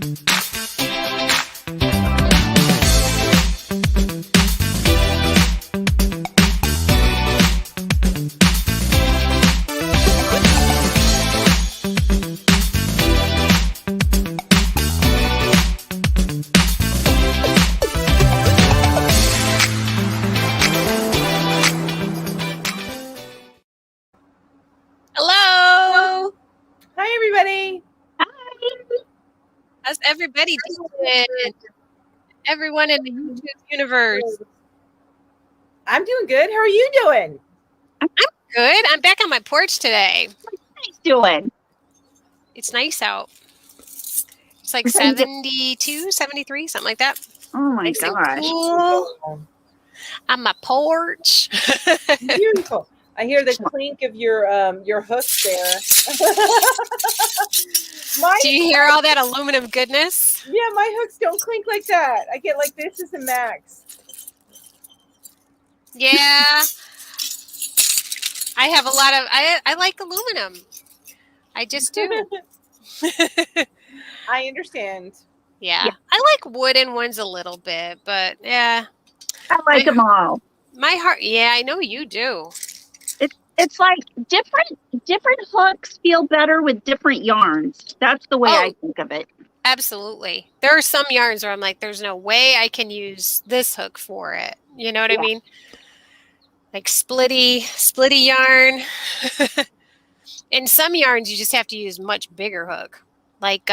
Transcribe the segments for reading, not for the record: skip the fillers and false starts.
Hello. Hi, everybody. How's everybody doing? Everyone in the YouTube universe. I'm doing good. How are you doing? I'm good. I'm back on my porch today. What's doing? It's nice out. It's like 72, 73, something like that. Oh my Nice and gosh. cool. On my porch. Beautiful. I hear the clink of your hooks there. Do you hear all that aluminum goodness? Yeah, my hooks don't clink like that. I get like this is the max. Yeah. I have a lot of I like aluminum. I just do. I understand. Yeah. I like wooden ones a little bit, but yeah. I like them all. My heart, yeah, I know you do. It's like different hooks feel better with different yarns. That's the way I think of it. Absolutely. There are some yarns where I'm like, there's no way I can use this hook for it. You know what I mean? Like splitty yarn. In some yarns, you just have to use much bigger hook, like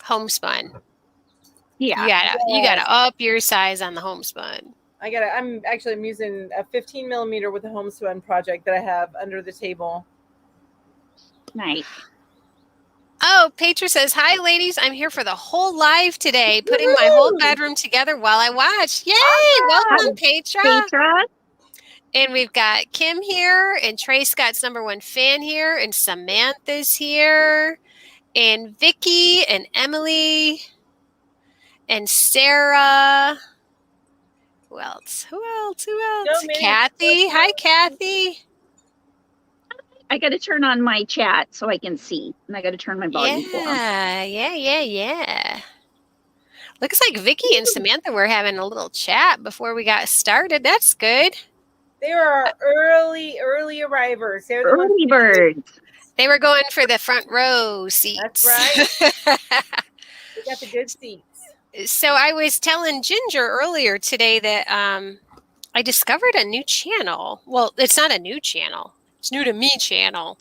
homespun. Yeah. You gotta up your size on the homespun. I'm using a 15 millimeter with a homespun project that I have under the table. Nice. Oh, Petra says, hi, ladies. I'm here for the whole live today, putting my whole bedroom together while I watch. Yay! Welcome, Petra. And we've got Kim here, and Trey Scott's #1 fan here, and Samantha's here, and Vicky, and Emily, and Sarah. Who else? Kathy. Hi, Kathy. I got to turn on my chat so I can see, and I got to turn my volume down. Yeah. Looks like Vicky and Samantha were having a little chat before we got started. That's good. They were early arrivers. They're the early birds. They were going for the front row seats. That's right. We got the good seats. So I was telling Ginger earlier today that I discovered a new channel. Well, it's not a new channel. It's new to me channel.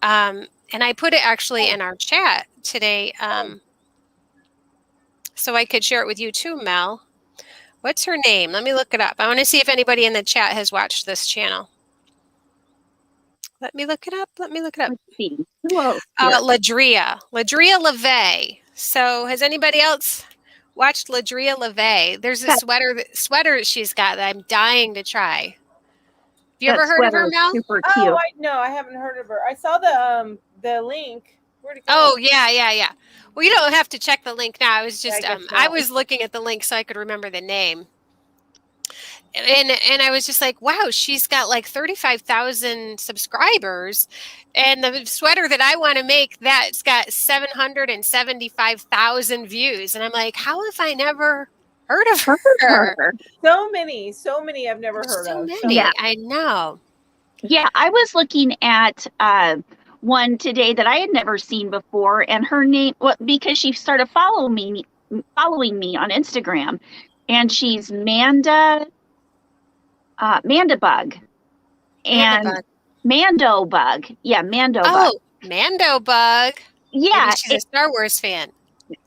And I put it actually in our chat today so I could share it with you too, Mel. What's her name? Let me look it up. I want to see if anybody in the chat has watched this channel. Let me look it up. Let's see. Who else? Ladria LeVay. So has anybody else watched Ladria LeVay? There's a sweater she's got that I'm dying to try. Have you ever heard of her, Mel? Super cute. I haven't heard of her. I saw the link. Where'd it go? Oh, yeah. Well, you don't have to check the link now. I was just I was looking at the link so I could remember the name. And I was just like, wow, she's got like 35,000 subscribers. And the sweater that I want to make, that's got 775,000 views. And I'm like, how have I never heard of her? So many I've never heard of. Yeah, I know. Yeah, I was looking at one today that I had never seen before, and her name, because she started following me on Instagram, and she's Manda Bug. And Mando Bug. Yeah, Mando Bug. Oh, Mando Bug. Yeah. Maybe she's a Star Wars fan.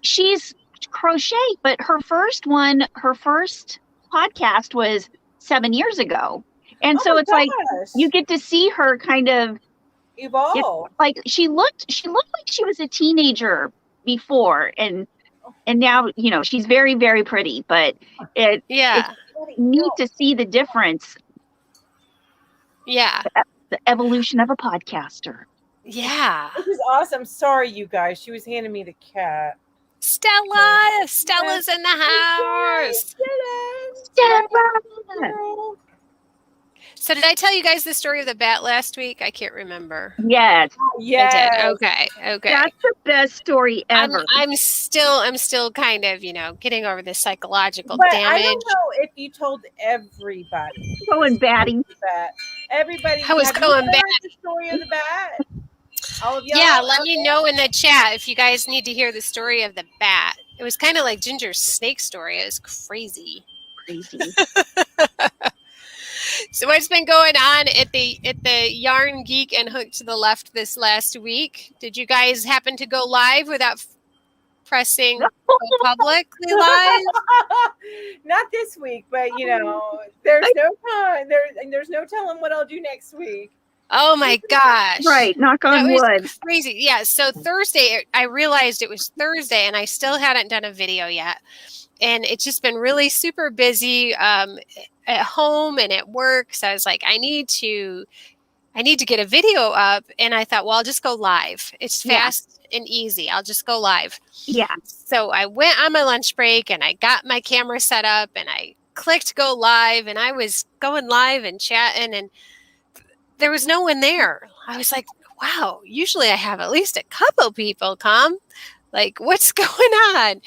She's crochet, but her first podcast was 7 years ago. And so it's like you get to see her kind of evolve. Like she looked like she was a teenager before, and now, she's very, very pretty, but it's neat to see the difference. Yeah. The evolution of a podcaster. Yeah. This is awesome. Sorry, you guys. She was handing me the cat. Stella's in the house. Stella. So did I tell you guys the story of the bat last week? I can't remember. Yes. Yeah. I did. Okay. That's the best story ever. I'm still kind of, getting over the psychological But damage. I don't know if you told everybody. Going batting. That. Everybody, I was have going you back. heard the story of the bat? All of y'all? Yeah, let me know in the chat if you guys need to hear the story of the bat. It was kind of like Ginger's snake story. It was crazy. So what's been going on at the Yarn Geek and Hook to the Left this last week? Did you guys happen to go live without pressing go publicly live? Not this week, but there's no time. There's no telling what I'll do next week. Oh my gosh. Right, knock on wood. Crazy. Yeah, so Thursday, I realized it was Thursday and I still hadn't done a video yet. And it's just been really super busy at home and at work. So I was like, I need to get a video up. And I thought, well, I'll just go live. It's fast and easy. I'll just go live. Yeah. So I went on my lunch break and I got my camera set up and I clicked go live and I was going live and chatting and there was no one there. I was like, wow, usually I have at least a couple people come. Like, what's going on?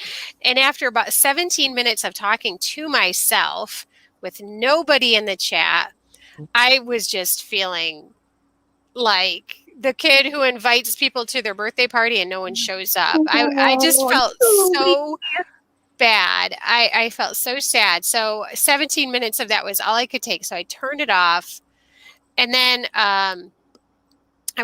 And after about 17 minutes of talking to myself with nobody in the chat, I was just feeling like the kid who invites people to their birthday party and no one shows up. I just felt so bad. I felt so sad. So 17 minutes of that was all I could take. So I turned it off. And then I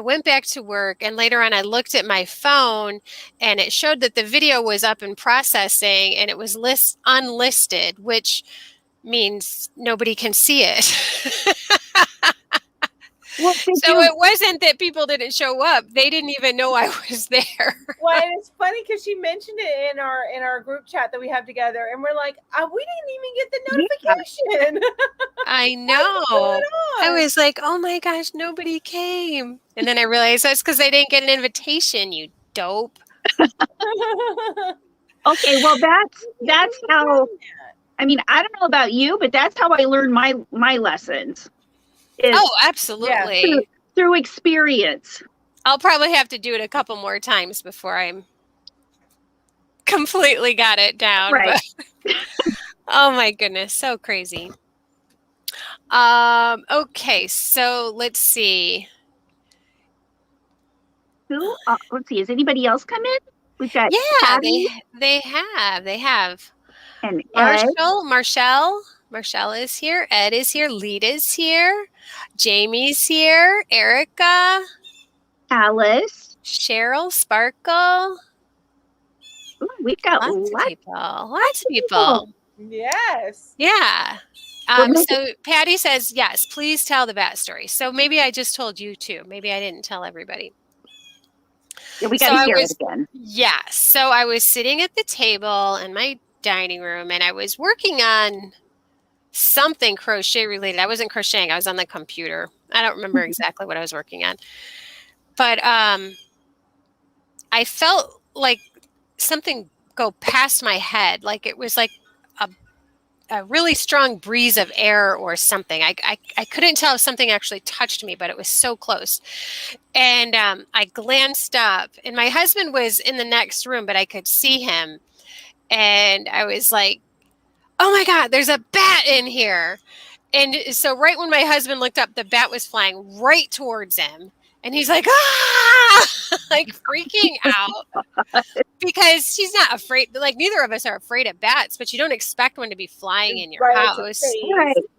went back to work and later on I looked at my phone and it showed that the video was up and processing and it was unlisted, which means nobody can see it. So it wasn't that people didn't show up. They didn't even know I was there. Well, and it's funny because she mentioned it in our group chat that we have together, and we're like, we didn't even get the notification. I know. I was like, oh my gosh, nobody came. And then I realized that's because they didn't get an invitation, you dope. Okay, well that's how. I mean, I don't know about you, but that's how I learned my lessons. Oh, absolutely. Through experience. I'll probably have to do it a couple more times before I'm completely got it down. Right. Oh my goodness, so crazy. Okay, so let's see. Let's see. Has anybody else come in? We've got Patty. They have. And Marshall is here. Ed is here. Lita's here. Jamie's here. Erica. Alice. Cheryl. Sparkle. Ooh, we've got lots of people. Yes. Yeah. So Patty says, yes, please tell the bat story. So maybe I just told you too. Maybe I didn't tell everybody. Yeah, we got to hear it again. Yeah. So I was sitting at the table in my dining room and I was working on something crochet related. I wasn't crocheting. I was on the computer. I don't remember exactly what I was working on. But I felt like something go past my head. Like it was like a really strong breeze of air or something. I couldn't tell if something actually touched me, but it was so close. And I glanced up and my husband was in the next room, but I could see him. And I was like, oh my God, there's a bat in here. And so right when my husband looked up, the bat was flying right towards him. And he's like, ah, like freaking out because she's not afraid. Like neither of us are afraid of bats, but you don't expect one to be flying in your house.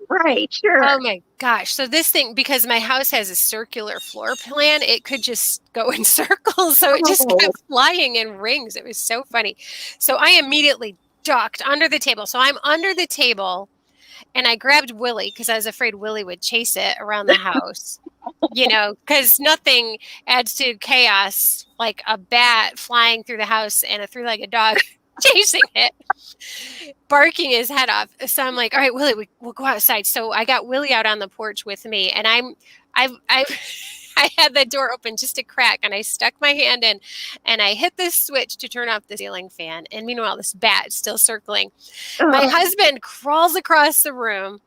Right, sure. Oh my gosh. So this thing, because my house has a circular floor plan, it could just go in circles. So it just kept flying in rings. It was so funny. So I immediately ducked under the table. So I'm under the table and I grabbed Willie because I was afraid Willie would chase it around the house. Because nothing adds to chaos like a bat flying through the house and a three-legged dog chasing it, barking his head off. So I'm like, all right, Willie, we'll go outside. So I got Willie out on the porch with me, and I had the door open just a crack, and I stuck my hand in, and I hit the switch to turn off the ceiling fan. And meanwhile, this bat is still circling. My husband crawls across the room,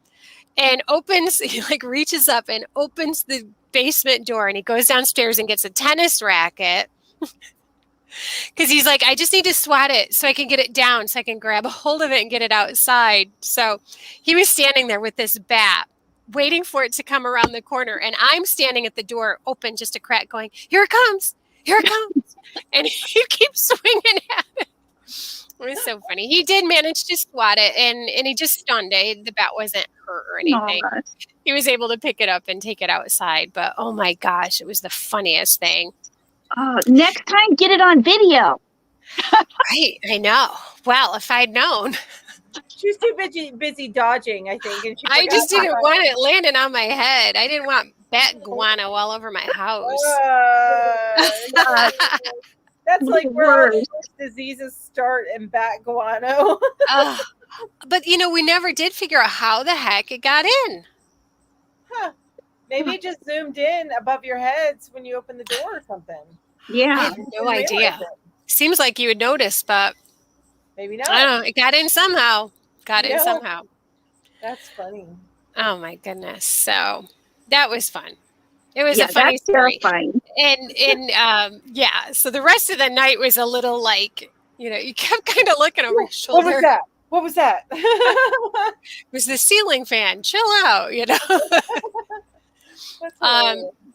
and opens, he like reaches up and opens the basement door, and he goes downstairs and gets a tennis racket. Because he's like, I just need to swat it so I can get it down, so I can grab a hold of it and get it outside. So he was standing there with this bat, waiting for it to come around the corner. And I'm standing at the door, open just a crack, going, here it comes, here it comes. And he keeps swinging at it. It was so funny. He did manage to swat it, and he just stunned it. The bat wasn't hurt or anything. Aw. He was able to pick it up and take it outside. But oh my gosh, it was the funniest thing. Next time, get it on video. Right, I know. Well, if I'd known. She was too busy dodging, I think. And I just didn't want it landing on my head. I didn't want bat guano all over my house. That's like where all the diseases start in bat guano. But, we never did figure out how the heck it got in. Huh. Maybe it just zoomed in above your heads when you opened the door or something. Yeah. I have no idea. Seems like you would notice, but maybe not. I don't know. It got in somehow. That's funny. Oh my goodness. So that was fun. It was a funny story. Terrifying. And so the rest of the night was a little like, you kept kind of looking over your shoulder. What was that? It was the ceiling fan. Chill out,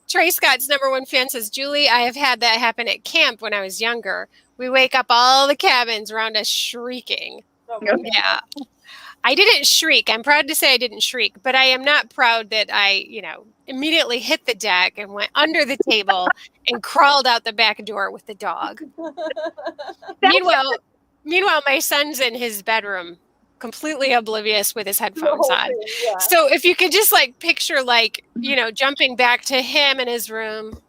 Trey Scott's #1 fan says, Julie, I have had that happen at camp when I was younger. We wake up all the cabins around us shrieking. Yeah. I didn't shriek. I'm proud to say I didn't shriek, but I am not proud that I, immediately hit the deck and went under the table and crawled out the back door with the dog. Meanwhile, my son's in his bedroom, completely oblivious with his headphones on. Yeah. So if you could just picture jumping back to him in his room.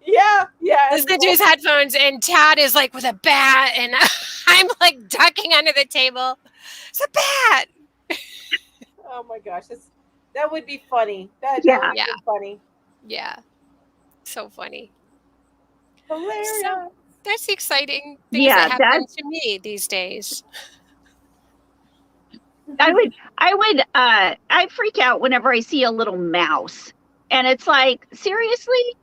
Yeah. Listening to his headphones, and Tad is with a bat, and I'm ducking under the table. It's a bat. Oh my gosh, that would be funny. That would be funny. Yeah, so funny. Hilarious. So that's exciting things that happen to me these days. I freak out whenever I see a little mouse, and it's like, seriously?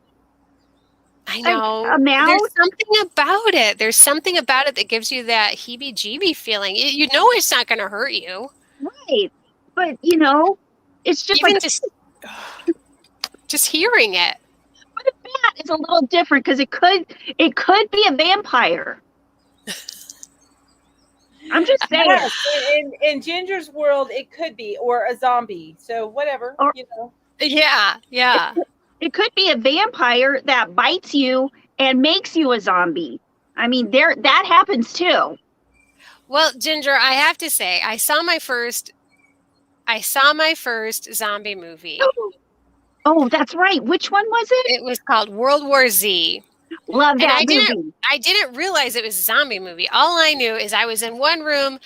I know. A mouse? There's something about it. There's something about it that gives you that heebie-jeebie feeling. You know it's not going to hurt you. Right. But, it's just even just hearing it. But a bat is a little different because it could be a vampire. I'm just saying. Yes, in Ginger's world, it could be, or a zombie. So whatever, Yeah. It could be a vampire that bites you and makes you a zombie. I mean, that happens too. Well, Ginger, I have to say, I saw my first zombie movie. Oh, that's right. Which one was it? It was called World War Z. Love that movie. I didn't realize it was a zombie movie. All I knew is I was in one room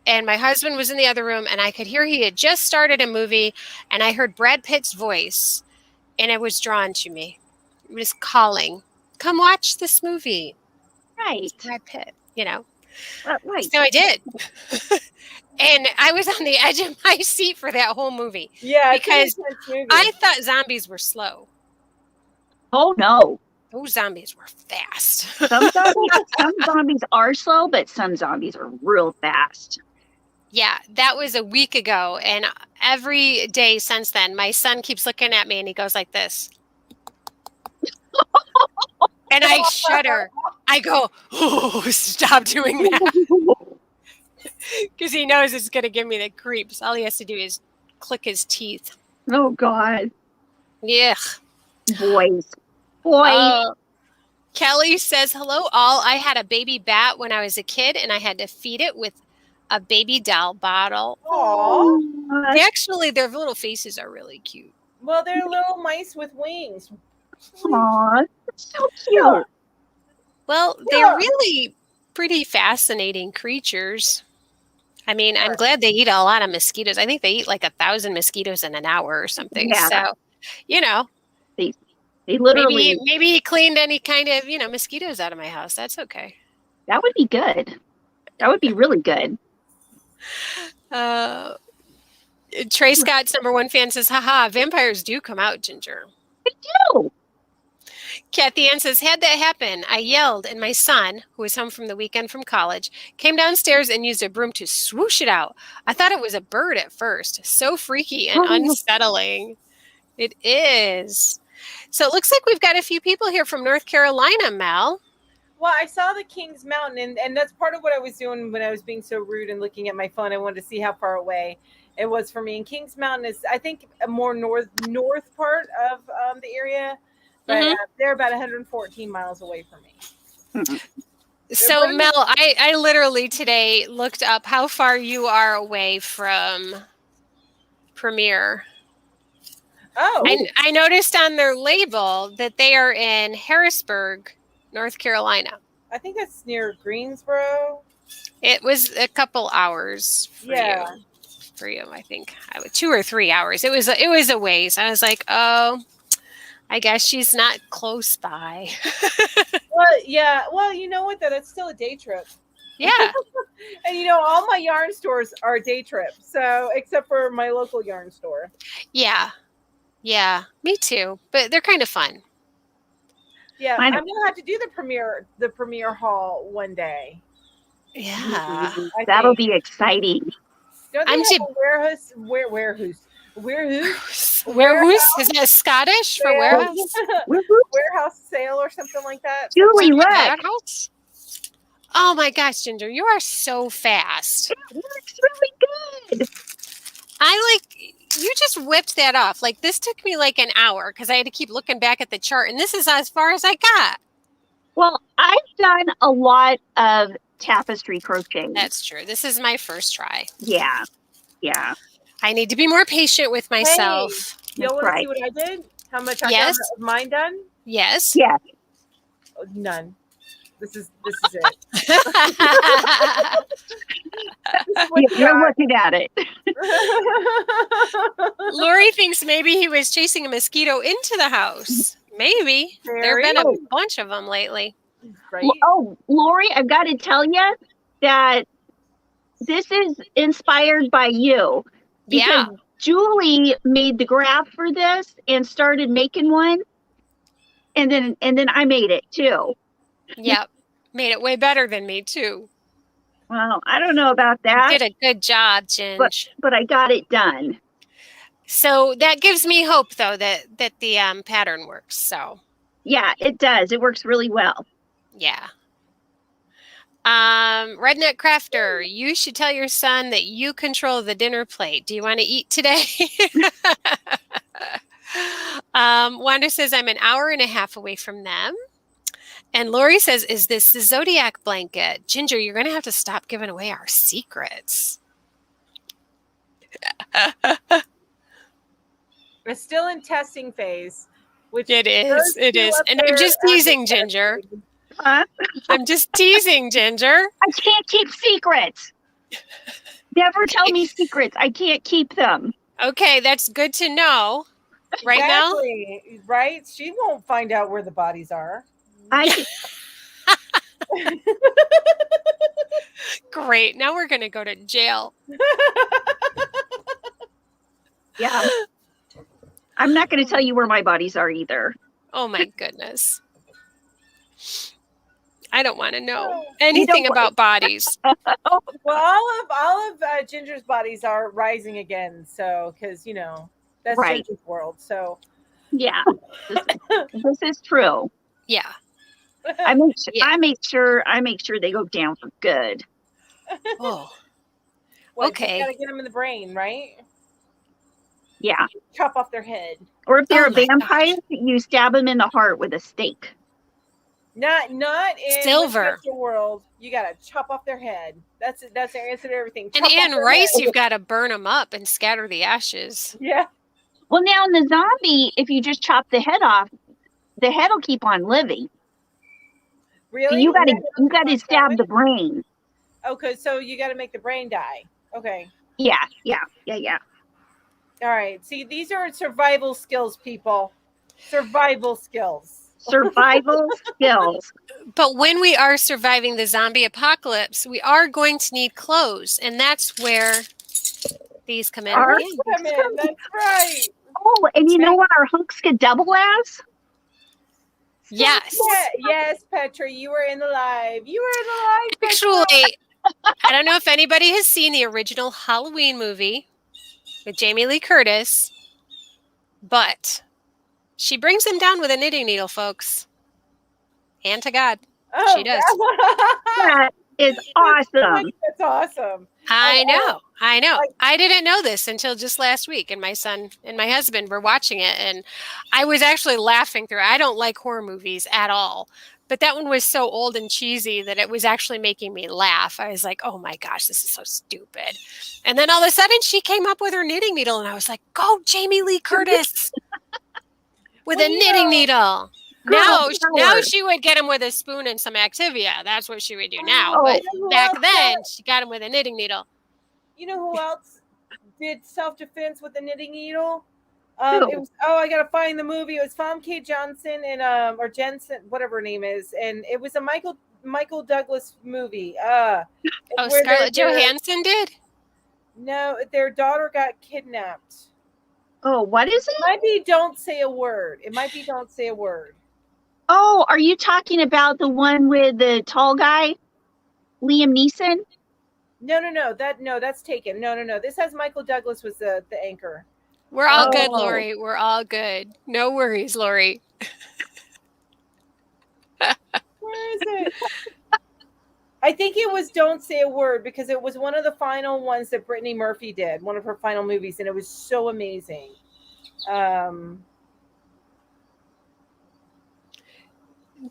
and my husband was in the other room, and I could hear he had just started a movie, and I heard Brad Pitt's voice, and it was drawn to me. It was calling, come watch this movie. Right. It's Brad Pitt, Right. So I did. And I was on the edge of my seat for that whole movie. Yeah. Because I thought zombies were slow. Oh, no. Those zombies were fast. Some zombies are slow, but some zombies are real fast. Yeah, that was a week ago. And every day since then, my son keeps looking at me and he goes like this. And I shudder. I go, oh, stop doing that. Because he knows it's going to give me the creeps. All he has to do is click his teeth. Oh, God. Yeah. Boys. Kelly says, hello, all. I had a baby bat when I was a kid, and I had to feed it with a baby doll bottle. Aww. Actually, their little faces are really cute. Well, they're little mice with wings. Aw, that's so cute. Well, they're really pretty fascinating creatures. I mean, I'm glad they eat a lot of mosquitoes. I think they eat 1,000 mosquitoes in an hour or something. Yeah. So, they literally... Maybe he cleaned any kind of, mosquitoes out of my house. That's okay. That would be good. That would be really good. Trey Scott's #1 fan says, haha, vampires do come out, Ginger. They do. Kathy Ann says, had that happen, I yelled, and my son, who was home from the weekend from college, came downstairs and used a broom to swoosh it out. I thought it was a bird at first. So freaky and unsettling. It is. So it looks like we've got a few people here from North Carolina, Mel. Well, I saw the Kings Mountain, and that's part of what I was doing when I was being so rude and looking at my phone. I wanted to see how far away it was for me. And Kings Mountain is, I think, a more north part of the area, but they're about 114 miles away from me. So, Mel, I literally today looked up how far you are away from Premiere. Oh. I noticed on their label that they are in Harrisburg, North Carolina. I think that's near Greensboro. It was a couple hours for you, I think. 2 or 3 hours. It was a ways. I was like, oh, I guess she's not close by. Well, yeah. Well, you know what, though? That's still a day trip. Yeah. And, all my yarn stores are a day trip. So, except for my local yarn store. Yeah. Yeah, me too. But they're kind of fun. Yeah, I'm going to have to do the premiere haul one day. Yeah. That'll be exciting. Don't they have a warehouse? Is that Scottish for warehouse? Warehouse sale or something like that? Julie, look. Warehouse? Oh my gosh, Ginger, you are so fast. It looks really good. You just whipped that off. Like, this took me like an hour because I had to keep looking back at the chart, and this is as far as I got. Well, I've done a lot of tapestry crocheting. That's true. This is my first try. Yeah. I need to be more patient with myself. Hey, you want to see what I did? How much I got of mine done? Yes. Yeah. Oh, none. This is it. You're looking at it. Lori thinks maybe he was chasing a mosquito into the house. Maybe. There have been a bunch of them lately. Right? Oh, Lori, I've got to tell you that this is inspired by you. Because Julie made the graph for this and started making one. And then I made it too. Yep. Made it way better than me too. Well, I don't know about that. You did a good job, Ginge. But I got it done. So that gives me hope, though, that the pattern works. So yeah, it does. It works really well. Yeah. Redneck Crafter, you should tell your son that you control the dinner plate. Do you want to eat today? Wanda says, I'm an hour and a half away from them. And Lori says, is this the Zodiac blanket? Ginger, you're going to have to stop giving away our secrets. It's still in testing phase. Which it is. And I'm just teasing, Ginger. Huh? I'm just teasing, Ginger. I can't keep secrets. Never tell me secrets. I can't keep them. Okay, that's good to know. Right now? Right? She won't find out where the bodies are. Great. Now we're going to go to jail. Yeah. I'm not going to tell you where my bodies are either. Oh, my goodness. I don't want to know anything about bodies. Well, all of Ginger's bodies are rising again. So, because, that's Ginger's world. So, yeah, this is true. Yeah. I make sure they go down for good. Oh. Okay. You gotta get them in the brain, right? Yeah. Chop off their head. Or if they're a vampire, you stab them in the heart with a stake. Not in Silver the world. You gotta chop off their head. That's the answer to everything. And in rice, you've got to burn them up and scatter the ashes. Yeah. Well, now in the zombie, if you just chop the head off, the head will keep on living. Really? You gotta stab the brain. Okay, so you gotta make the brain die. Okay. Yeah. All right. See, these are survival skills, people. Survival skills. But when we are surviving the zombie apocalypse, we are going to need clothes. And that's where These come in. Our Yeah. Come in. That's right. Oh, and you know what our hooks could double as? Yes. Yes, Petra, you were in the live. You were in the live, Petra. Actually, I don't know if anybody has seen the original Halloween movie with Jamie Lee Curtis, but she brings him down with a knitting needle, folks. And to God, she does. That is awesome. That's awesome. I know. like- I didn't know this until just last week, and my son and my husband were watching it, and I was actually laughing through it. I don't like horror movies at all, but that one was so old and cheesy that it was actually making me laugh. I was like, oh my gosh, this is so stupid. And then all of a sudden she came up with her knitting needle, and I was like, go Jamie Lee Curtis with a knitting needle. Now she would get him with a spoon and some Activia. That's what she would do now. But back then, she got him with a knitting needle. You know who else did self-defense with a knitting needle? It was I gotta find the movie. It was Famke Johnson and or Jensen, whatever her name is, and it was a Michael Douglas movie. Scarlett Johansson did? No, their daughter got kidnapped. Oh, what is it? It might be Don't Say a Word. It might be Don't Say a Word. Oh, are you talking about the one with the tall guy, Liam Neeson? No, that's taken. No. This has Michael Douglas was the anchor. We're all good, Lori. We're all good. No worries, Lori. Where is it? I think it was Don't Say a Word because it was one of the final ones that Brittany Murphy did, one of her final movies, and it was so amazing.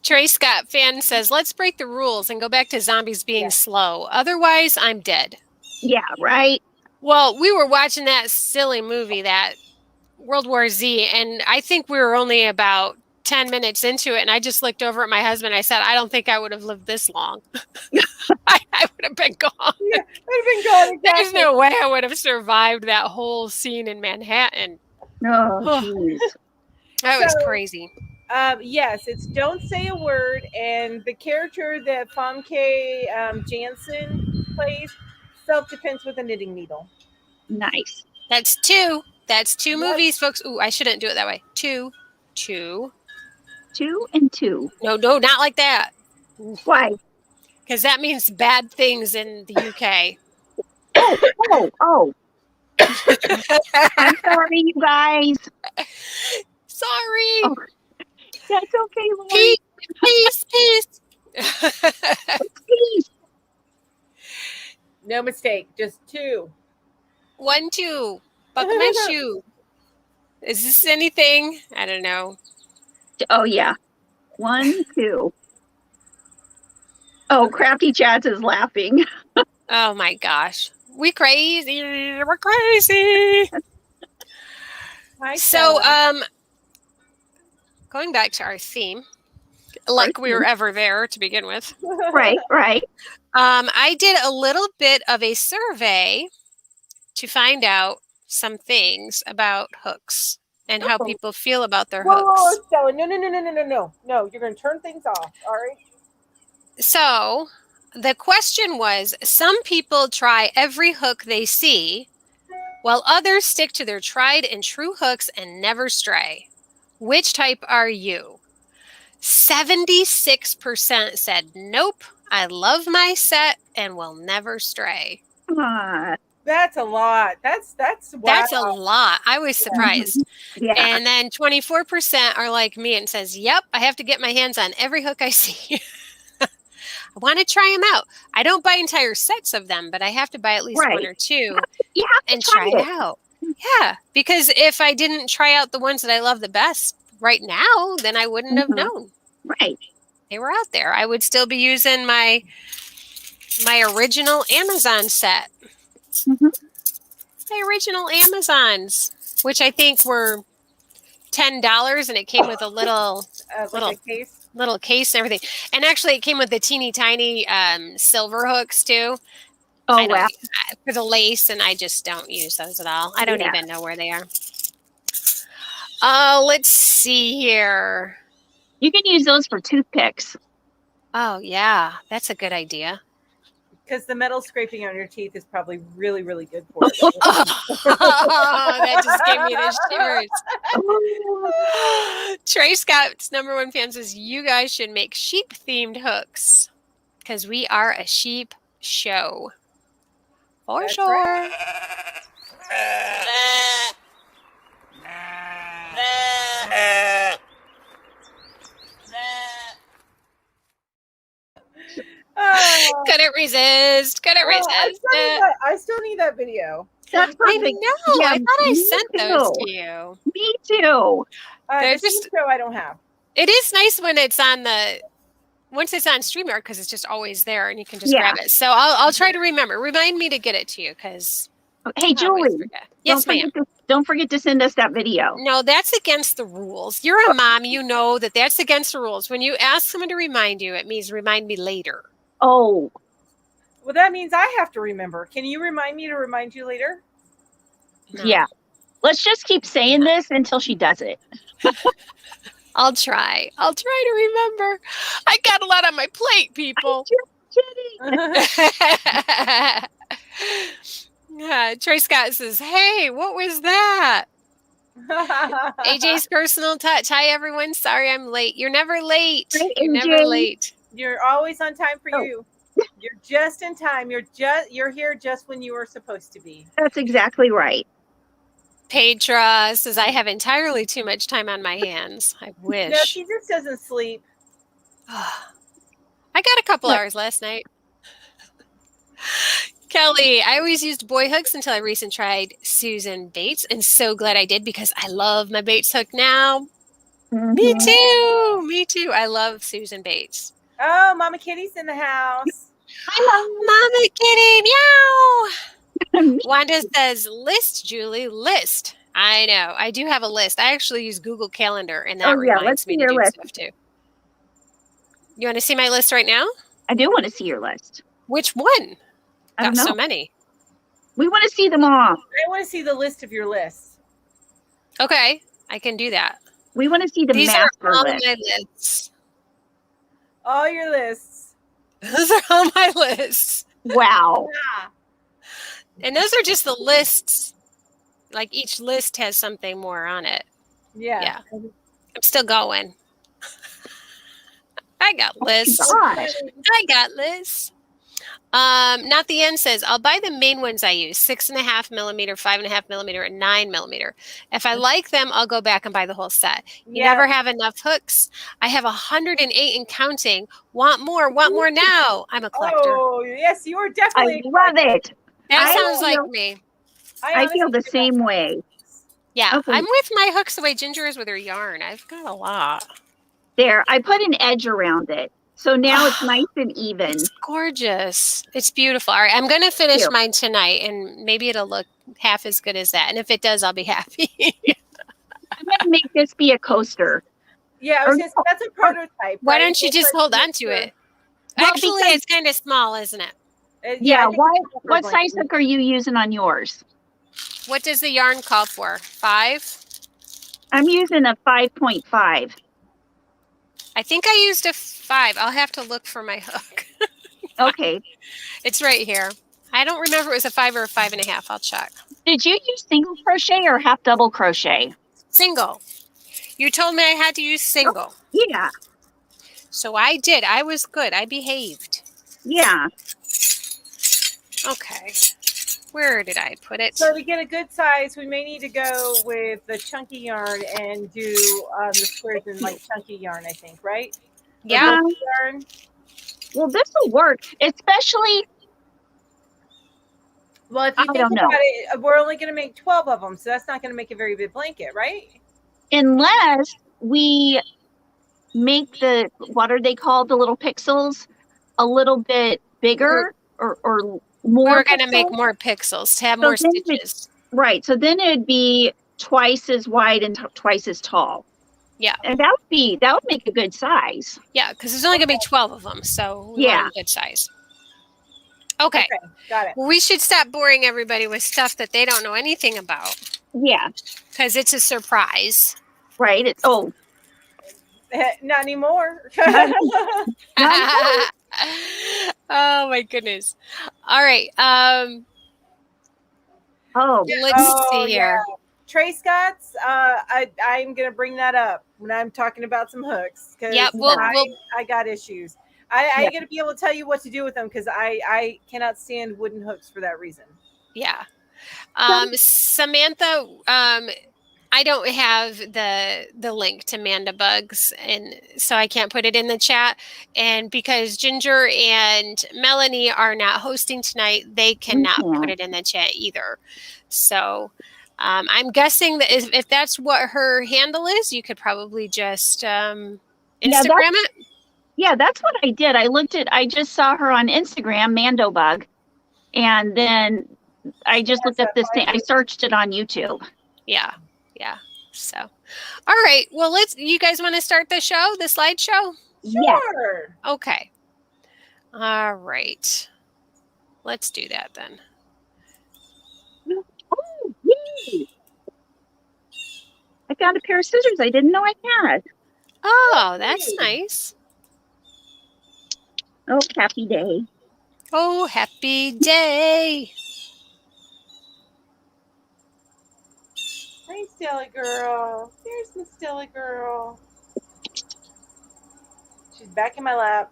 Trey Scott fan says, let's break the rules and go back to zombies being slow. Otherwise, I'm dead. Yeah, right. Well, we were watching that silly movie, that World War Z, and I think we were only about 10 minutes into it, and I just looked over at my husband. I said, I don't think I would have lived this long. I would have been gone. Yeah, I'd have been gone. Exactly. There's no way I would have survived that whole scene in Manhattan. Oh, jeez. That was crazy. Yes, it's Don't Say a Word, and the character that Famke Janssen plays, self-defense with a knitting needle. Nice. That's two. That's two movies, folks. Ooh, I shouldn't do it that way. Two. 2 and 2. No, not like that. Why? Because that means bad things in the UK. Oh. I'm sorry, you guys. Sorry. Oh, that's okay, Lori. Peace. Peace. No mistake, just 2. 1, 2. Buckle my shoe. Is this anything? I don't know. Oh, yeah. 1, 2. Oh, Crafty Chats is laughing. Oh, my gosh. We're crazy. We're crazy. So, going back to our theme, like we were ever there to begin with. Right. I did a little bit of a survey to find out some things about hooks and how people feel about their hooks. Whoa, Stella, no. No, you're going to turn things off, all right? So, the question was, some people try every hook they see, while others stick to their tried and true hooks and never stray. Which type are you? 76% said, nope, I love my set and will never stray. That's a lot. That's wow. That's a lot. I was surprised. Yeah. And then 24% are like me and says, yep, I have to get my hands on every hook I see. I want to try them out. I don't buy entire sets of them, but I have to buy at least 1 or 2 and try it out. Yeah, because if I didn't try out the ones that I love the best right now, then I wouldn't have known. Right. They were out there. I would still be using my original Amazon set. My original Amazons, which I think were $10, and it came with a little case and everything. And actually, it came with the teeny tiny silver hooks too. Oh, wow. For the lace, and I just don't use those at all. I don't even know where they are. Let's see here. You can use those for toothpicks. Oh, yeah. That's a good idea. Because the metal scraping on your teeth is probably really, really good for you. That just gave me the shivers. Trey Scott's #1 fan says, you guys should make sheep-themed hooks because we are a sheep show. For That's sure. right. Couldn't resist. I still need that video. That's perfect. I know. Yeah, I thought I me sent those too. to you. Me too. The show I don't have. It is nice when it's on once it's on StreamYard because it's just always there and you can just grab it. So I'll try to remember. Remind me to get it to you because. Hey, Julie. Yes, ma'am. Don't forget to send us that video. No, that's against the rules. You're a mom. You know that's against the rules. When you ask someone to remind you, it means remind me later. Oh. Well, that means I have to remember. Can you remind me to remind you later? No. Yeah. Let's just keep saying this until she does it. I'll try to remember. I got a lot on my plate, people. I'm just kidding. Trey Scott says, hey, what was that? AJ's personal touch. Hi, everyone. Sorry I'm late. You're never late. Hi, You're AJ. never late. You're always on time for you. You're just in time. You're here just when you were supposed to be. That's exactly right. Petra says, I have entirely too much time on my hands. I wish. No, she just doesn't sleep. I got a couple hours last night. Kelly, I always used boy hooks until I recently tried Susan Bates, and so glad I did because I love my Bates hook now. Mm-hmm. Me too. I love Susan Bates. Oh, Mama Kitty's in the house. Hi, Mama Kitty. Meow. Wanda says, list, Julie, list. I know. I do have a list. I actually use Google Calendar, and that reminds me to do stuff too. You want to see my list right now? I do want to see your list. Which one? I don't know. So many. We want to see them all. I want to see the list of your lists. Okay, I can do that. We want to see the master all list. My lists. All your lists. Those are all my lists. Wow. Yeah. And those are just the lists. Like each list has something more on it. Yeah. I'm still going. I got lists. Gosh. I got lists. Not the end says, I'll buy the main ones I use, 6.5 millimeter, 5.5 millimeter, and 9 millimeter. If I like them, I'll go back and buy the whole set. You never have enough hooks. I have 108 and counting. Want more now. I'm a collector. Oh, yes, you are definitely. I love it. That sounds like me. I feel the same way. Yeah, okay. I'm with my hooks the way Ginger is with her yarn. I've got a lot. There, I put an edge around it. So now it's nice and even. It's gorgeous. It's beautiful. All right, I'm going to finish mine tonight, and maybe it'll look half as good as that. And if it does, I'll be happy. I'm going to make this be a coaster. Yeah, that's a prototype. Why don't you just hold on to it? Well, actually, it's kind of small, isn't it? Yeah. What size hook are you using on yours? What does the yarn call for? 5? I'm using a 5.5. I think I used a 5. I'll have to look for my hook. Okay. It's right here. I don't remember if it was a 5 or a 5.5. I'll check. Did you use single crochet or half double crochet? Single. You told me I had to use single. Oh, yeah. So I did. I was good. I behaved. Yeah. Okay. Where did I put it? So to get a good size, we may need to go with the chunky yarn and do the squares in like chunky yarn, I think, right? Yeah. Yarn. Well, this will work, especially. Well, if you think about it, we're only going to make 12 of them, so that's not going to make a very big blanket, right? Unless we make the, what are they called, the little pixels, a little bit bigger or more. We're going to make more pixels to have more stitches. Right. So then it'd be twice as wide and twice as tall. Yeah. And that would make a good size. Yeah, because there's only going to be 12 of them. So we want a good size. Okay. Got it. Well, we should stop boring everybody with stuff that they don't know anything about. Yeah. Because it's a surprise. Right. Not anymore. All Oh my goodness. All right. Let's see here. Trey Scott's. I'm gonna bring that up when I'm talking about some hooks because Yep, I got issues. I gotta be able to tell you what to do with them because I cannot stand wooden hooks for that reason. Yeah. Samantha, I don't have the link to Manda Bugs, and so I can't put it in the chat. And because Ginger and Melanie are not hosting tonight, they cannot put it in the chat either. So I'm guessing that if that's what her handle is, you could probably just Instagram it. Yeah, that's what I did. I just saw her on Instagram, Mando Bug, and then I just looked up this thing. I searched it on YouTube. Yeah. So, all right. Well, you guys want to start the slideshow? Sure. Okay. All right. Let's do that then. Oh, yay! I found a pair of scissors I didn't know I had. Oh, that's nice. Oh, happy day. Oh, happy day. Hi, Stella girl. There's Miss Stella girl. She's back in my lap.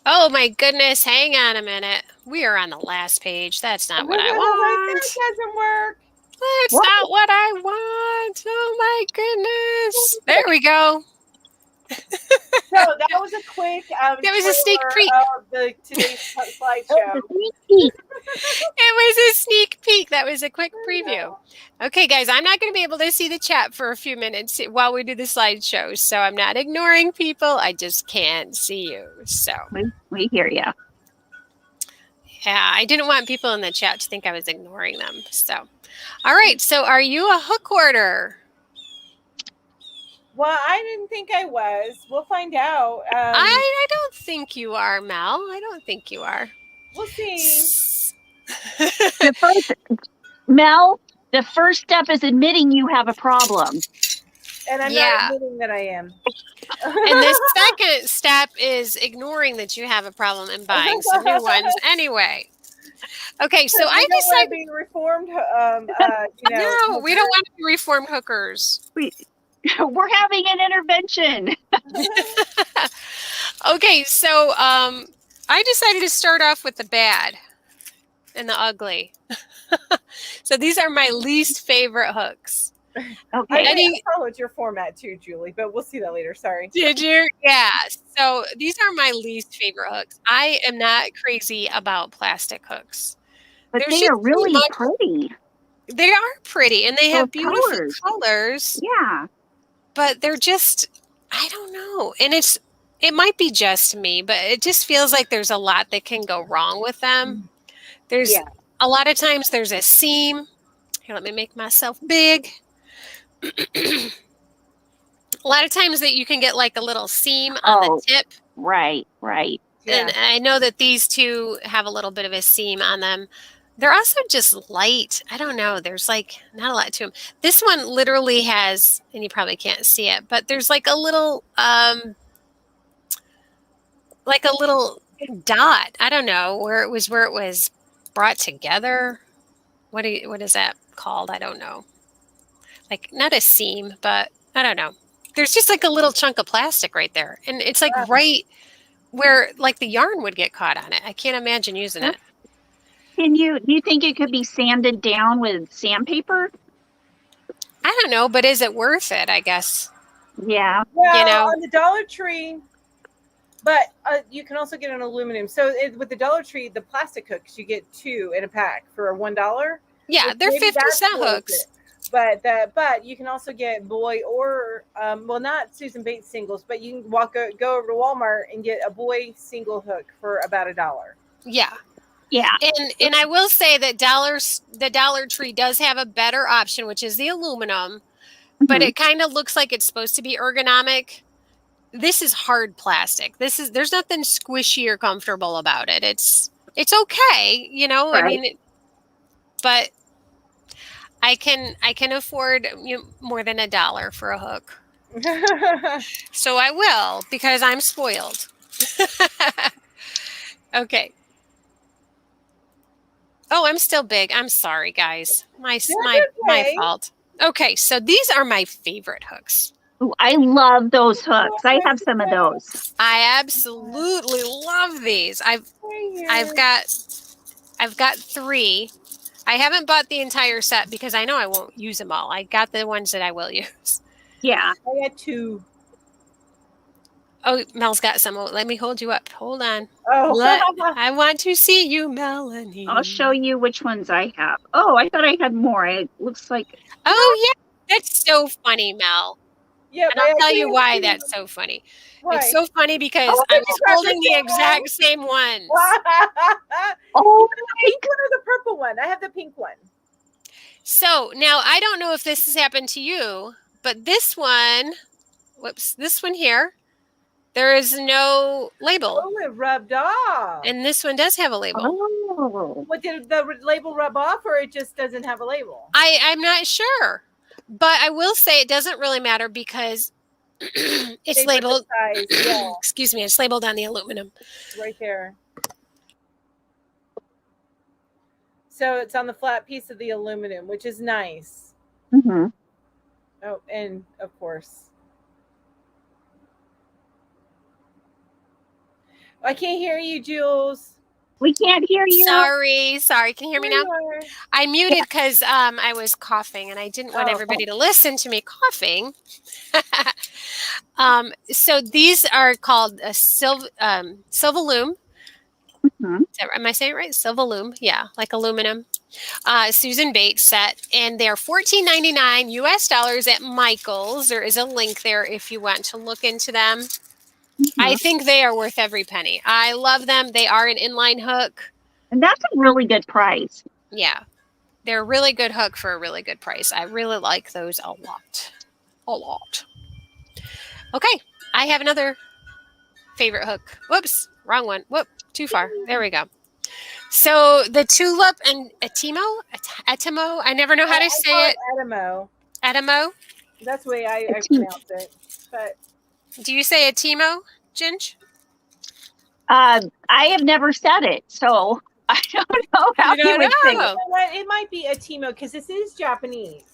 Oh my goodness, hang on a minute. We are on the last page. That's not what I want. That doesn't work. That's not what I want. Oh my goodness. There we go. So that was a quick that was a sneak peek of today's slideshow. It was a sneak peek. That was a quick preview. Okay, guys, I'm not going to be able to see the chat for a few minutes while we do the slideshow, so I'm not ignoring people. I just can't see you. So we hear you. Yeah, I didn't want people in the chat to think I was ignoring them. So, all right. So, are you a hook hoarder? Well, I didn't think I was. We'll find out. I don't think you are, Mel. I don't think you are. We'll see. Mel, the first step is admitting you have a problem. And I'm not admitting that I am. And the second step is ignoring that you have a problem and buying some new ones anyway. Okay, so I decided being reformed. No, we don't want to be reformed hookers. We're having an intervention. Okay, so I decided to start off with the bad and the ugly. So these are my least favorite hooks. Okay. I followed your format too, Julie, but we'll see that later. Sorry. Did you? Yeah. So these are my least favorite hooks. I am not crazy about plastic hooks. But they are really pretty. They are pretty, and they have beautiful colors. Yeah. But they're just, I don't know. And it might be just me, but it just feels like there's a lot that can go wrong with them. There's a lot of times there's a seam. Here, let me make myself big. A lot of times that you can get like a little seam on the tip. Right. And I know that these two have a little bit of a seam on them. They're also just light. I don't know. There's like not a lot to them. This one literally has, and you probably can't see it, but there's like a little dot. I don't know where it was brought together. What is that called? I don't know. Like not a seam, but I don't know. There's just like a little chunk of plastic right there. And it's like right where like the yarn would get caught on it. I can't imagine using it. Do you think it could be sanded down with sandpaper? I don't know, but is it worth it, I guess? Yeah. Well, on the Dollar Tree, but you can also get an aluminum. So with the Dollar Tree, the plastic hooks, you get 2 in a pack for $1. Yeah, they're 50-cent hooks. But you can also get boy or not Susan Bates singles, but you can go over to Walmart and get a boy single hook for about $1. Yeah. Yeah. And I will say that the Dollar Tree does have a better option, which is the aluminum, but it kind of looks like it's supposed to be ergonomic. This is hard plastic. There's nothing squishy or comfortable about it. It's okay, Right. I mean, but I can afford more than $1 for a hook. So I will, because I'm spoiled. Okay. Oh, I'm still big. I'm sorry, guys. My fault. Okay, so these are my favorite hooks. Ooh, I love those hooks. I have some of those. I absolutely love these. I've got 3. I haven't bought the entire set because I know I won't use them all. I got the ones that I will use. Yeah. I got 2. Oh, Mel's got some. Oh, let me hold you up. Hold on. Oh. I want to see you, Melanie. I'll show you which ones I have. Oh, I thought I had more. It looks like. Oh, yeah. That's so funny, Mel. Yeah, and I'll tell you why that's so funny. Why? It's so funny because I'm holding the exact same ones. Oh, the pink one or the purple one? I have the pink one. So now I don't know if this has happened to you, but this one, this one here, there is no label. Oh, it rubbed off. And this one does have a label. Oh. What, did the label rub off, or it just doesn't have a label? I'm not sure, but I will say it doesn't really matter because it's labeled. Size, yeah. Excuse me, it's labeled on the aluminum. Right there. So it's on the flat piece of the aluminum, which is nice. Mm-hmm. Oh, and of course. I can't hear you, Jules. We can't hear you. Sorry. Can you hear me now? I muted because I was coughing and I didn't want everybody to listen to me coughing. So these are called a Silvalume. Mm-hmm. Am I saying it right? Silvalume. Yeah, like aluminum. Susan Bates set, and they're $14.99 US dollars at Michael's. There is a link there if you want to look into them. Mm-hmm. I think they are worth every penny. I love them. They are an inline hook. And that's a really good price. Yeah. They're a really good hook for a really good price. I really like those a lot. A lot. Okay. I have another favorite hook. Whoops. Wrong one. Whoop. Too far. There we go. So the tulip and Atimo, I never know how to say it. Atimo. That's the way I pronounce it. But do you say Atimo, Ginge? I have never said it, so I don't know how you would say it. It might be Atimo because this is Japanese.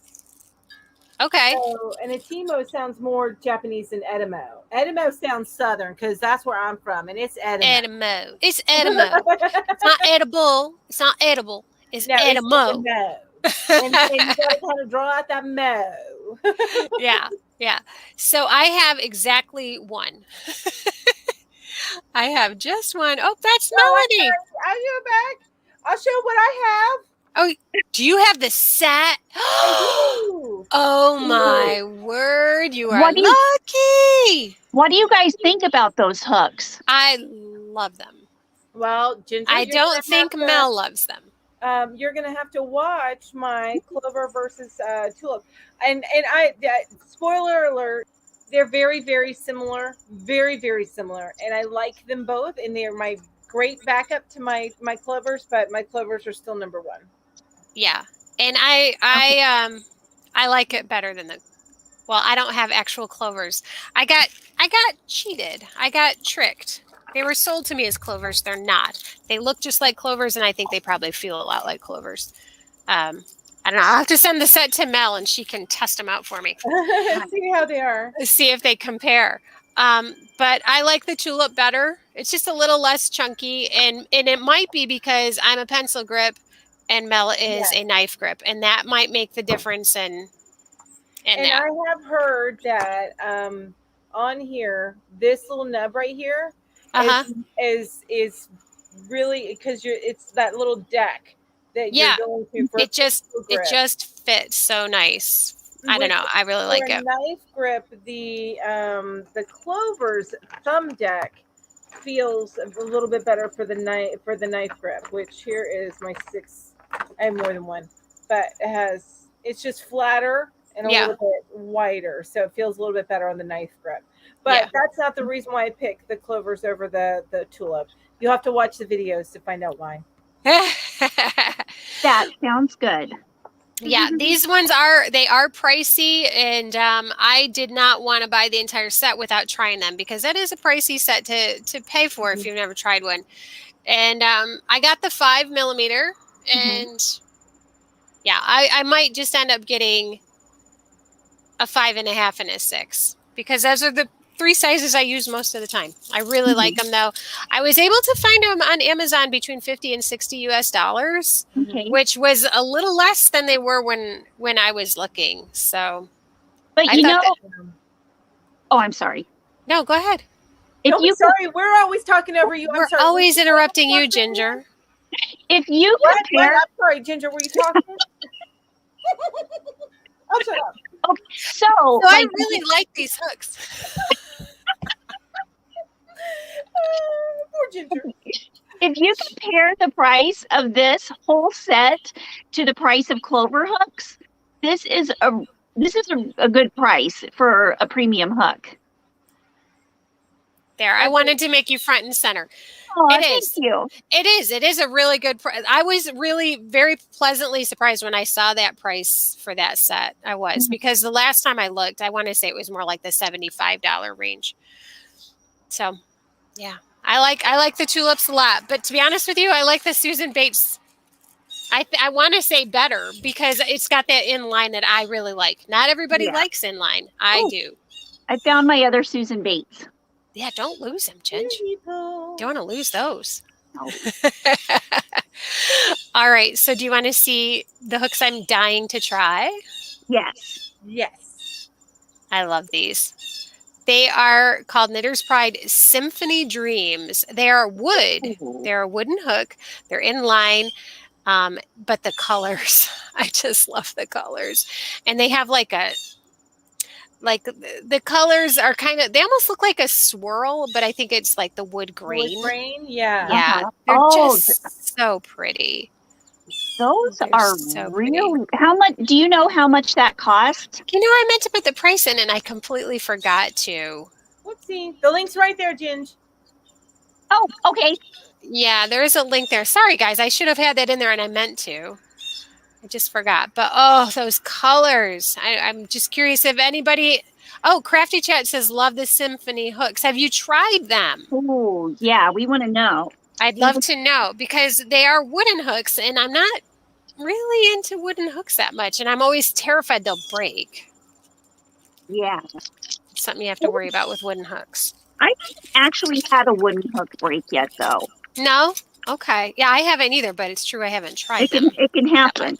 Okay. So, and Atimo sounds more Japanese than Edimo. Edimo sounds Southern because that's where I'm from, and it's Edimo. Edimo. It's Edimo. It's not edible. It's not edible. It's Edimo. And you gotta kind of draw out that mo. Yeah. So I have exactly one. I have just one. Oh, that's Melanie. Are you back? I'll show what I have. Oh, do you have the set? Oh my word, you are lucky. What do you guys think about those hooks? I love them. Well, Ginger, I don't think Mel loves them. You're gonna have to watch my Clover versus Tulip, and spoiler alert, they're very, very similar, very, very similar, and I like them both, and they're my great backup to my Clovers, but my Clovers are still number one. Yeah, and I like it better than I don't have actual Clovers. I got cheated. I got tricked. They were sold to me as Clovers. They're not. They look just like Clovers, and I think they probably feel a lot like Clovers. I don't know. I'll have to send the set to Mel, and she can test them out for me. See how they are. See if they compare. But I like the tulip better. It's just a little less chunky, and it might be because I'm a pencil grip, and Mel is a knife grip, and that might make the difference in that. I have heard that on here, this little nub right here is really because it's that little deck that you're going through. It just fits so nice. I don't know. I really like it. Knife grip, the Clover's thumb deck feels a little bit better for the knife grip. Which here is my 6. I have more than one, but it's just flatter and a little bit wider, so it feels a little bit better on the knife grip. But that's not the reason why I picked the Clovers over the tulip. You'll have to watch the videos to find out why. That sounds good. Yeah, these ones are pricey, and I did not want to buy the entire set without trying them because that is a pricey set to pay for if you've never tried one. And I got the 5mm, and yeah, I might just end up getting a 5.5 and a 6 because those are the 3 sizes I use most of the time. I really like them though. I was able to find them on Amazon between 50 and 60 US dollars, which was a little less than they were when I was looking. So, but oh, I'm sorry. No, go ahead. Sorry, we're always talking over you. We're always interrupting you, Ginger. If you compare, I'm sorry, Ginger, were you talking? I'll shut up. Okay, so I really like these hooks. Poor Ginger. If you compare the price of this whole set to the price of clover hooks, this is a good price for a premium hook. There, I wanted to make you front and center. Oh, thank you. It is a really good price. I was really very pleasantly surprised when I saw that price for that set. I was, because the last time I looked, I want to say it was more like the $75 range. So, yeah, I like the tulips a lot. But to be honest with you, I like the Susan Bates. I want to say better because it's got that inline that I really like. Not everybody likes inline. I do. I found my other Susan Bates. Yeah, don't lose them, Ginge. Don't want to lose those. No. All right. So do you want to see the hooks I'm dying to try? Yes. Yes. I love these. They are called Knitter's Pride Symphony Dreams. They are wood. They're a wooden hook. They're in line. But the colors, I just love the colors. And they have the colors are they almost look like a swirl, but I think it's like the wood grain. Wood grain, yeah. Yeah. They're just so pretty. Those are so really, how much, do you know how much that cost? I meant to put the price in and I completely forgot to. Whoopsie. The link's right there, Ginge. Oh, okay. Yeah, there is a link there. Sorry, guys. I should have had that in there and I meant to. I just forgot. But, oh, those colors. I'm just curious if anybody... Oh, Crafty Chat says, love the symphony hooks. Have you tried them? Oh, yeah. We want to know. I'd love to know because they are wooden hooks and I'm not really into wooden hooks that much. And I'm always terrified they'll break. Yeah. Something you have to worry about with wooden hooks. I haven't actually had a wooden hook break yet, though. No? Okay. Yeah, I haven't either, but it's true I haven't tried them. It can happen.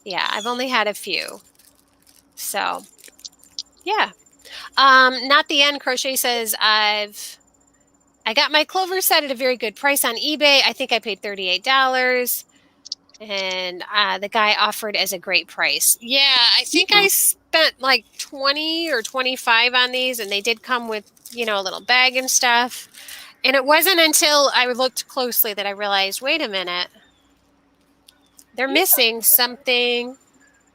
Yeah, I've only had a few. So, yeah. Not the End Crochet says I got my clover set at a very good price on eBay. I think I paid $38. And the guy offered as a great price. Yeah, I think I spent like 20 or 25 on these, and they did come with, a little bag and stuff. And it wasn't until I looked closely that I realized, wait a minute, they're missing something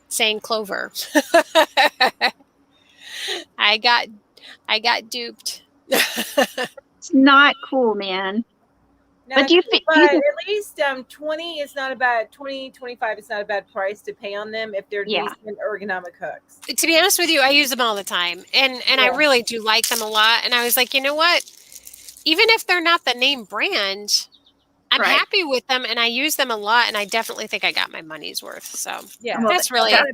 saying clover. I got duped. It's not cool, man. No, but at least 20 is not a bad 25 is not a bad price to pay on them if they're decent ergonomic hooks. To be honest with you, I use them all the time, and I really do like them a lot. And I was like, you know what? Even if they're not the name brand, I'm happy with them, and I use them a lot. And I definitely think I got my money's worth. So that's really all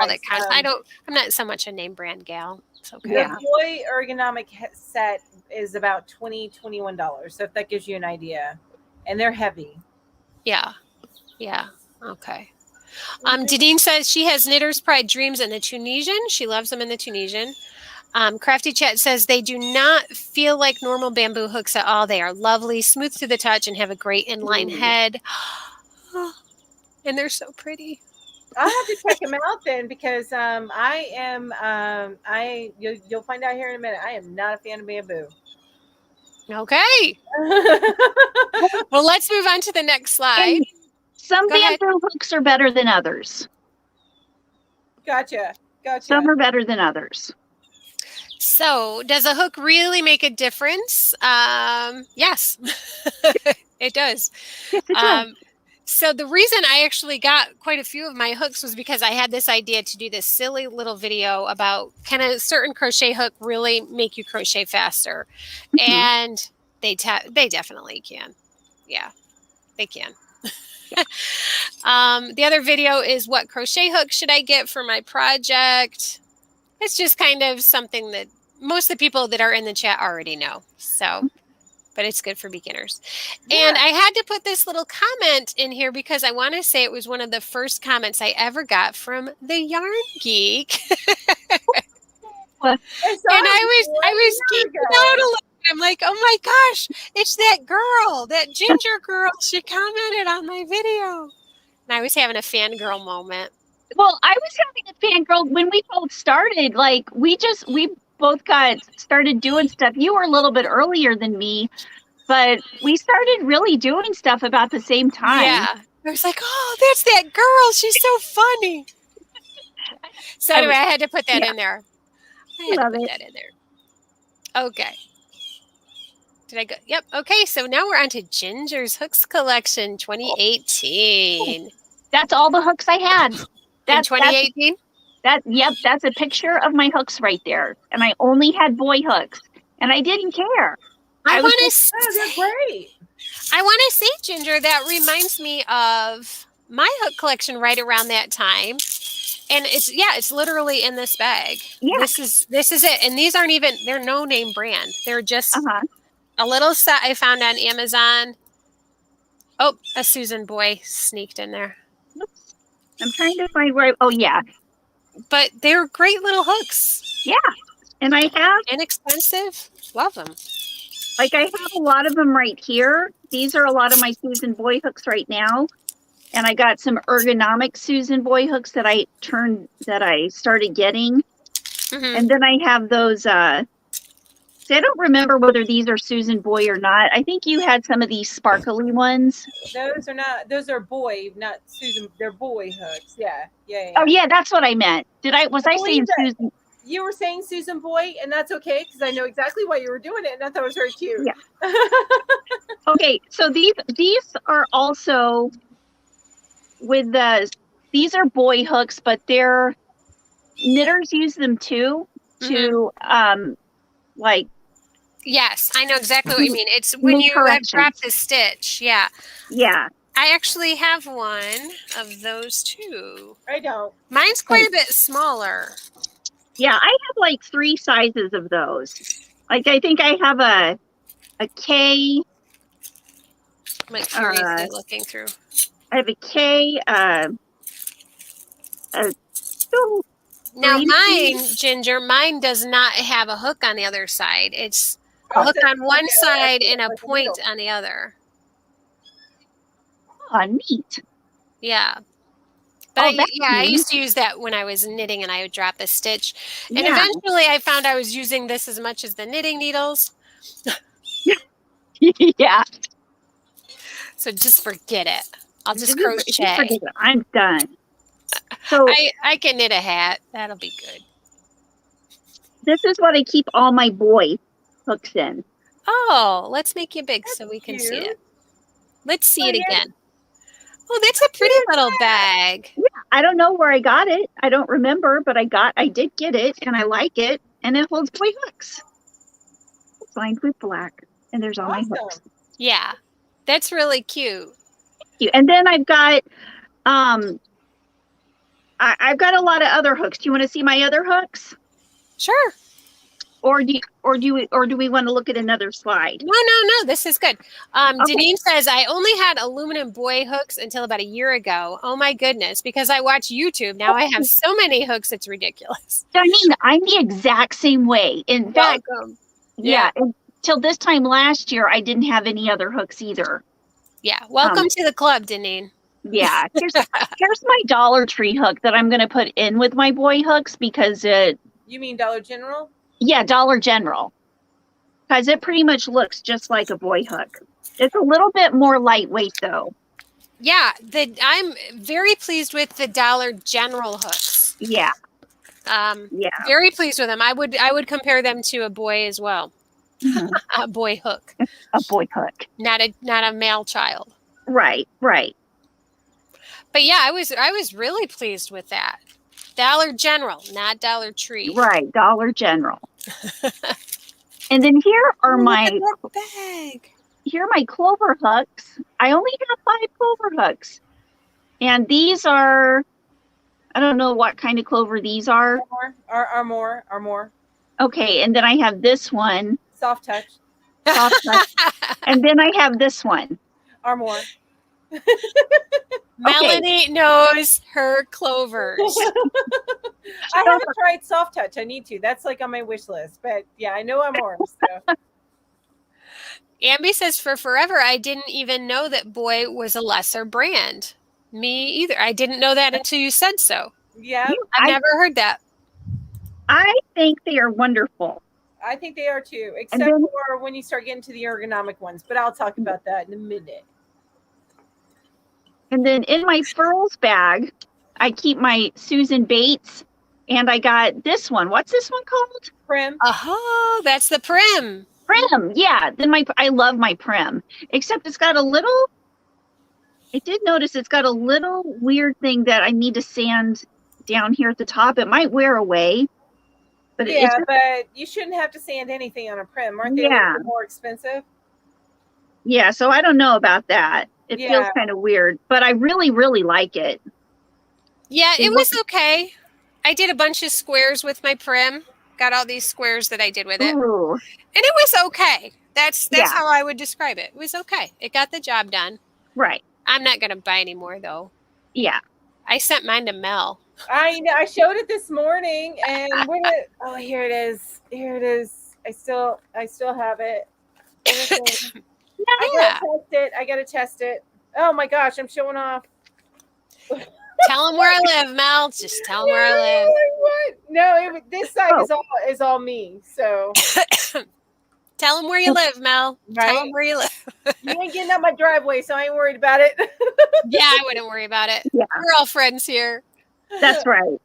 that counts. I'm not so much a name brand gal. It's okay. The Boy ergonomic set is about $21. So if that gives you an idea, and they're heavy. Yeah. Okay. Dadine says she has Knitter's Pride Dreams in the Tunisian. She loves them in the Tunisian. Crafty Chat says they do not feel like normal bamboo hooks at all. They are lovely, smooth to the touch, and have a great inline head. And they're so pretty. I'll have to check them out then because you'll find out here in a minute. I am not a fan of bamboo. Okay. Well, let's move on to the next slide. And some bamboo hooks are better than others. Gotcha. Some are better than others. So, does a hook really make a difference? Yes, it does. Yes, it does. So the reason I actually got quite a few of my hooks was because I had this idea to do this silly little video about can a certain crochet hook really make you crochet faster? And they definitely can. Yeah, they can. The other video is what crochet hook should I get for my project? It's just kind of something that most of the people that are in the chat already know. So, but it's good for beginners. Yeah. And I had to put this little comment in here because I want to say it was one of the first comments I ever got from the Yarn Geek. And I was geeking out a little. I'm like, oh my gosh, it's that girl, that ginger girl. She commented on my video. And I was having a fangirl moment. Well, I was having a fangirl when we both started. Like, we both got started doing stuff. You were a little bit earlier than me, but we started really doing stuff about the same time. Yeah. I was like, oh, that's that girl. She's so funny. So anyway, I had to put that in there. I had to put that in there. Okay. Did I go? Yep. Okay. So now we're on to Ginger's Hooks Collection 2018. That's all the hooks I had. That's 2018? Yep, that's a picture of my hooks right there. And I only had boy hooks. And I didn't care. I want to say, they're great. I want to say, Ginger, that reminds me of my hook collection right around that time. And it's literally in this bag. Yeah. This is it. And these aren't even, they're no name brand. They're just a little set I found on Amazon. Oh, a Susan boy sneaked in there. Oops. I'm trying to find where, oh yeah. But they're great little hooks. Yeah. And I have. Inexpensive. Love them. Like I have a lot of them right here. These are a lot of my Susan boy hooks right now. And I got some ergonomic Susan boy hooks that I started getting. Mm-hmm. And then I have those, I don't remember whether these are Susan boy or not. I think you had some of these sparkly ones. Those are boy, not Susan. They're boy hooks. Yeah. Oh yeah, that's what I meant. Was I saying Susan? You were saying Susan boy, and that's okay because I know exactly why you were doing it, and I thought it was very cute. Yeah. Okay, so these are also with these are boy hooks, but they're knitters use them too to like. Yes, I know exactly what you mean. It's when you have dropped the stitch. Yeah. Yeah. I actually have one of those too. I don't. Mine's quite a bit smaller. Yeah, I have like 3 sizes of those. Like I think I have a K. I'm like curiously looking through. I have a K. Now mine, Ginger, mine does not have a hook on the other side. It's a hook on one side and a point on the other. Oh, neat. Yeah. But I used to use that when I was knitting and I would drop the stitch. And eventually I found I was using this as much as the knitting needles. Yeah. So just forget it. I'll just crochet. I'm done. So I can knit a hat. That'll be good. This is what I keep all my boy hooks in. Oh, let's make you big so we can see it. Let's see it again. Oh, that's a pretty little bag. Yeah, I don't know where I got it. I don't remember, but I did get it, and I like it, and it holds boy hooks. It's lined with black, and there's all my hooks. Yeah, that's really cute. Thank you. And then I've got, I've got a lot of other hooks. Do you want to see my other hooks? Sure. Or do we want to look at another slide? No. This is good. Okay. Deneen says, I only had aluminum boy hooks until about a year ago. Oh my goodness. Because I watch YouTube. Now I have so many hooks. It's ridiculous. Deneen, I'm the exact same way. In fact, yeah. Until this time last year, I didn't have any other hooks either. Yeah. Welcome to the club, Deneen. Yeah. Here's my Dollar Tree hook that I'm going to put in with my boy hooks because it. You mean Dollar General? Yeah, Dollar General. Because it pretty much looks just like a boy hook. It's a little bit more lightweight, though. Yeah, I'm very pleased with the Dollar General hooks. Yeah. Very pleased with them. I would compare them to a boy as well. Mm-hmm. A boy hook. A boy hook. Not a male child. Right. But yeah, I was really pleased with that. Dollar General, not Dollar Tree. Right, Dollar General. And then here are my bag. Here are my clover hooks. I only have 5 clover hooks. And these are, I don't know what kind of clover these are. More. Okay, and then I have this one. Soft touch. And then I have this one. More. Melanie knows her clovers. I haven't tried soft touch. I need to. That's like on my wish list. But yeah, I know more. So. Amby says, for forever, I didn't even know that Boy was a lesser brand. Me either. I didn't know that until you said so. Yeah. I've never heard that. I think they are wonderful. I think they are too, except for when you start getting to the ergonomic ones. But I'll talk about that in a minute. And then in my furls bag, I keep my Susan Bates, and I got this one. What's this one called? Prim. Oh, that's the Prim. Prim, yeah. Then I love my Prim, except it's got a little. I did notice it's got a little weird thing that I need to sand down here at the top. It might wear away. But yeah, but you shouldn't have to sand anything on a Prim. Aren't they a little bit more expensive? Yeah, so I don't know about that. It feels kind of weird, but I really, really like it. Yeah, it was okay. I did a bunch of squares with my Prim. Got all these squares that I did with it. Ooh. And it was okay. That's how I would describe it. It was okay. It got the job done. Right. I'm not going to buy any more, though. Yeah. I sent mine to Mel. I know. I showed it this morning, and here it is. Here it is. I still have it. I gotta test it. Oh my gosh, I'm showing off. Tell them where I live, Mel. Just tell them where I live. What? No, this side is all me. So tell them where you live, Mel. Right? Tell them where you live. You ain't getting up my driveway, so I ain't worried about it. Yeah, I wouldn't worry about it. Yeah. We're all friends here. That's right.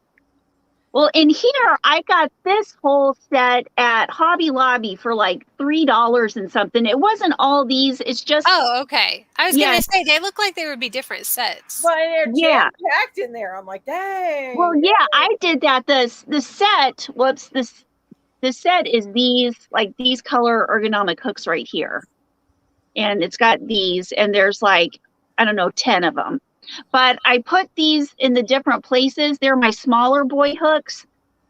Well, in here, I got this whole set at Hobby Lobby for like $3 and something. It wasn't all these. It's just. Oh, okay. I was going to say, they look like they would be different sets. Well, they're jam-packed in there. I'm like, dang. Well, yeah, I did that. The set, the set is these color ergonomic hooks right here. And it's got these, and there's like, I don't know, 10 of them. But I put these in the different places. They're my smaller boy hooks,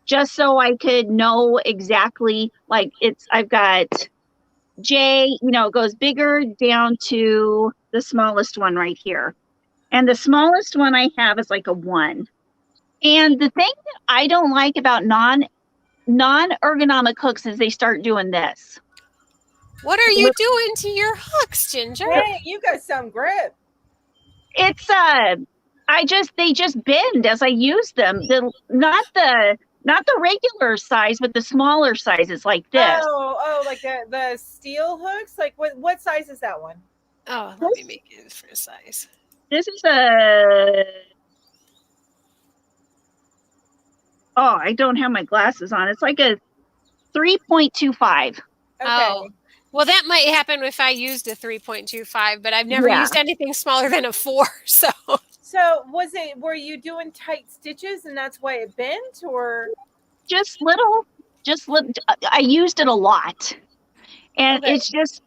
just so I could know exactly, like I've got J, it goes bigger down to the smallest one right here. And the smallest one I have is like a 1. And the thing that I don't like about non-ergonomic hooks is they start doing this. What are you doing to your hooks, Ginger? Hey, you got some grip. It's they just bend as I use them. Not the regular size, but the smaller sizes like this. Oh, like the steel hooks. Like what size is that one? Oh, let me make it for a size. This is I don't have my glasses on. It's like a 3.25. Okay. Oh. Well, that might happen if I used a 3.25, but I've never used anything smaller than a 4. So were you doing tight stitches and that's why it bent, or just little? I used it a lot, and it's just.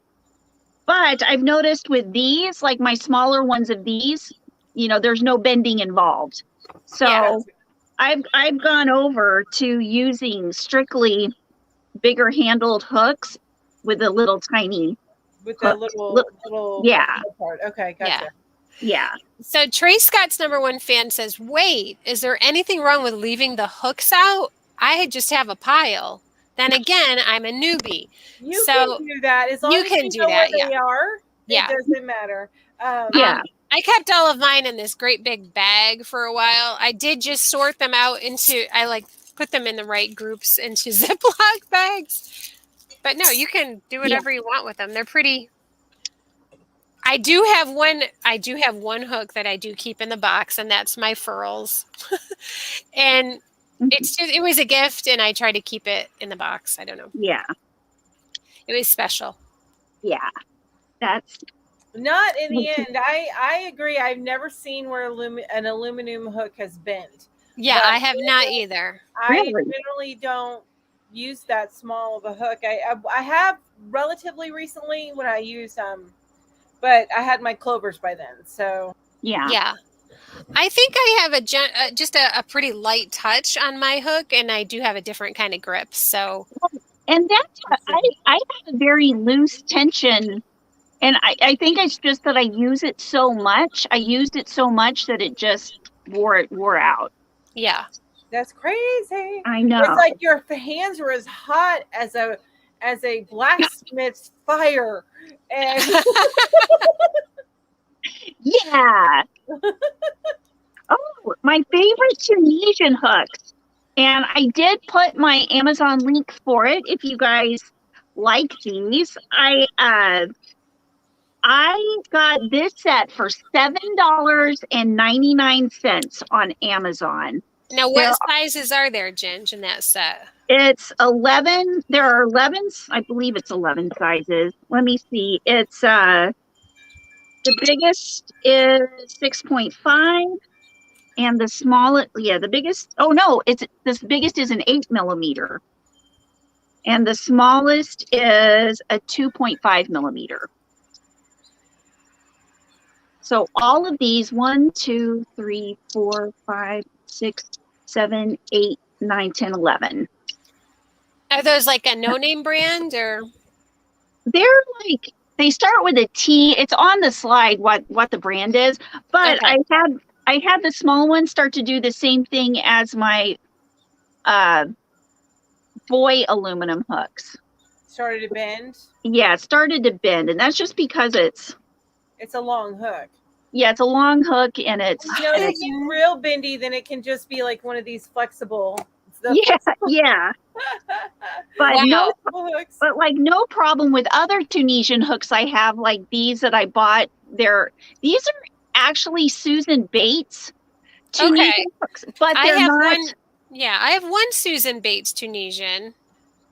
But I've noticed with these, like my smaller ones of these, there's no bending involved. So I've gone over to using strictly bigger handled hooks. With a little tiny. With the little part. Okay, gotcha. Yeah. So Trey Scott's #1 fan says, wait, is there anything wrong with leaving the hooks out? I just have a pile. Then again, I'm a newbie. You can do that as long as you know where they are. Yeah. It doesn't matter. I kept all of mine in this great big bag for a while. I did just sort them out put them in the right groups into Ziploc bags. But no, you can do whatever you want with them. They're pretty. I do have one hook that I do keep in the box, and that's my furls. And it was a gift, and I try to keep it in the box. I don't know. Yeah. It was special. Yeah. Not in the end. I agree. I've never seen where an aluminum hook has bent. Yeah, But I have not either. I generally don't use that small of a hook. I have relatively recently when I used but I had my clovers by then. So Yeah. I think I have just a pretty light touch on my hook, and I do have a different kind of grip. So, and I have a very loose tension, and I think it's just that I use it so much. I used it so much that it just wore out. yeah. that's crazy. I know. It's like your hands were as hot as a blacksmith's fire. And yeah. Oh, my favorite Tunisian hooks. And I did put my Amazon link for it if you guys like these. I got this set for $7.99 on Amazon. Now, what sizes are there, Ginge, in that set? It's 11. There are 11. I believe it's 11 sizes. Let me see. It's the biggest is 6.5. And the smallest, the biggest, this biggest is an 8 millimeter. And the smallest is a 2.5 millimeter. So all of these, 1, 2, 3, 4, 5, 6, 7, 8, 9, 10, 11. Are those like a no-name brand or? They're like, they start with a T. It's on the slide what the brand is, but okay. I had the small one start to do the same thing as my boy aluminum hooks. Started to bend? Yeah, it started to bend, and that's just because it's a long hook. Yeah, it's a long hook, and it's... You know, if it's real bendy, then it can just be like one of these flexible... Yeah. But wow. But like no problem with other Tunisian hooks I have, like these that I bought. These are actually Susan Bates Tunisian hooks, but they're not. I have one Susan Bates Tunisian.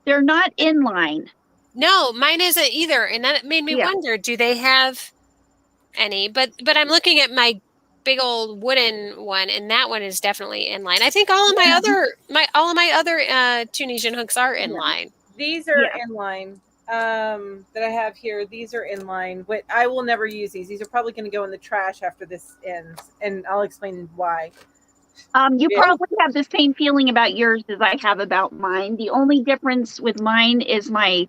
They're not inline. No, mine isn't either, and that made me wonder: do they have any? But I'm looking at my big old wooden one, and that one is definitely inline. I think all of my other Tunisian hooks are inline. These are inline that I have here. These are inline, but I will never use these. These are probably going to go in the trash after this ends, and I'll explain why. You probably have the same feeling about yours as I have about mine. The only difference with mine is my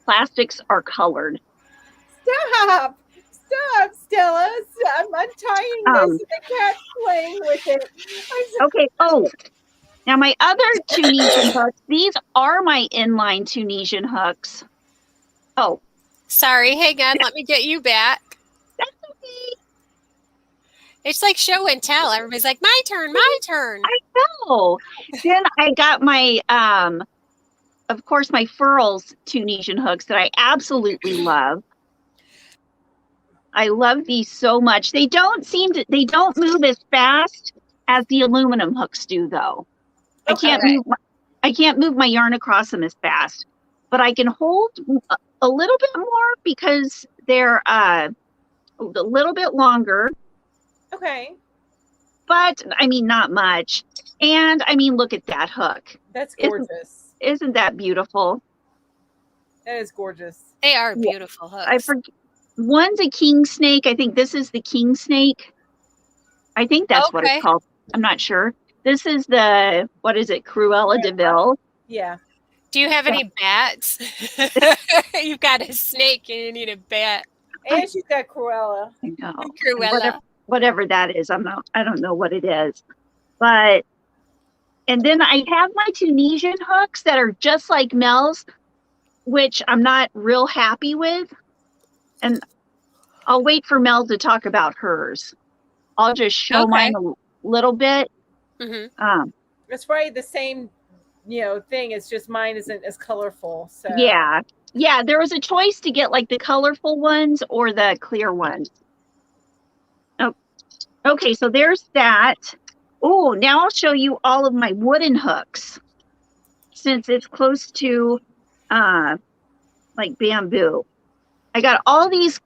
plastics are colored. Stop, Stella. I'm untying this and the cat's playing with it. Okay. Oh, now my other Tunisian hooks, these are my inline Tunisian hooks. Oh. Sorry. Hang on. Let me get you back. That's okay. It's like show and tell. Everybody's like, my turn. I know. Then I got my, of course, my Furls Tunisian hooks that I absolutely love. I love these so much. They don't move as fast as the aluminum hooks do, though. Okay. I can't move my yarn across them as fast, but I can hold a little bit more because they're a little bit longer. Okay. But I mean, not much. And I mean, look at that hook. That's gorgeous. Isn't that beautiful? That is gorgeous. They are beautiful hooks. I forget. One's a king snake. I think this is the king snake. I think that's what it's called. I'm not sure. This is the, what is it, Cruella de Vil. Yeah. Do you have any bats? You've got a snake and you need a bat. And she's got Cruella. I know. Cruella. Whatever that is. I don't know what it is. But, and then I have my Tunisian hooks that are just like Mel's, which I'm not real happy with. And I'll wait for Mel to talk about hers. I'll just show mine a little bit. Mm-hmm. It's probably the same, thing. It's just mine isn't as colorful. So yeah. There was a choice to get like the colorful ones or the clear ones. Oh, okay. So there's that. Oh, now I'll show you all of my wooden hooks, since it's close to like bamboo. I got all these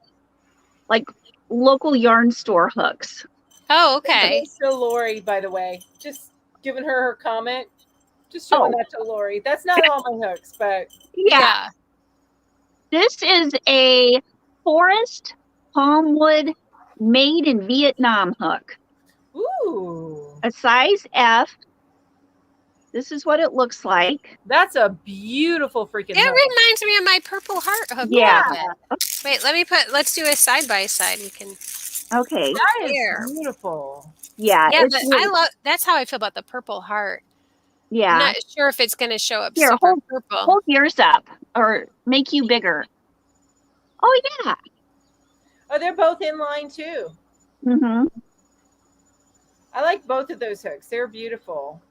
like local yarn store hooks. Oh, okay. So Lori, by the way, just giving her comment, just showing that to Lori. That's not all my hooks, but Yeah. This is a forest palmwood made in Vietnam hook. Ooh. A size F. This is what it looks like. That's a beautiful freaking It hook. reminds me of my purple heart hook. Yeah. Wait, let's do a side by side. We can. Okay. That is beautiful. Yeah. Yeah, but that's how I feel about the purple heart. Yeah. I'm not sure if it's going to show up Here, super purple. Hold yours up or make you bigger. Oh, yeah. Oh, they're both in line too. Mm-hmm. I like both of those hooks. They're beautiful.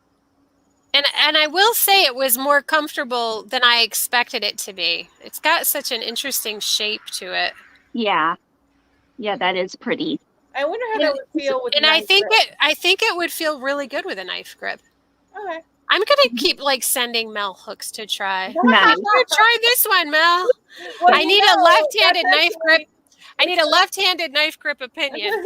And I will say it was more comfortable than I expected it to be. It's got such an interesting shape to it. Yeah. Yeah, that is pretty. I wonder how that would feel with and I think it would feel really good with a knife grip. Okay. I'm gonna keep sending Mel hooks to try. Nice. Try this one, Mel. Well, I need a left-handed knife grip. I need a left-handed knife grip opinion.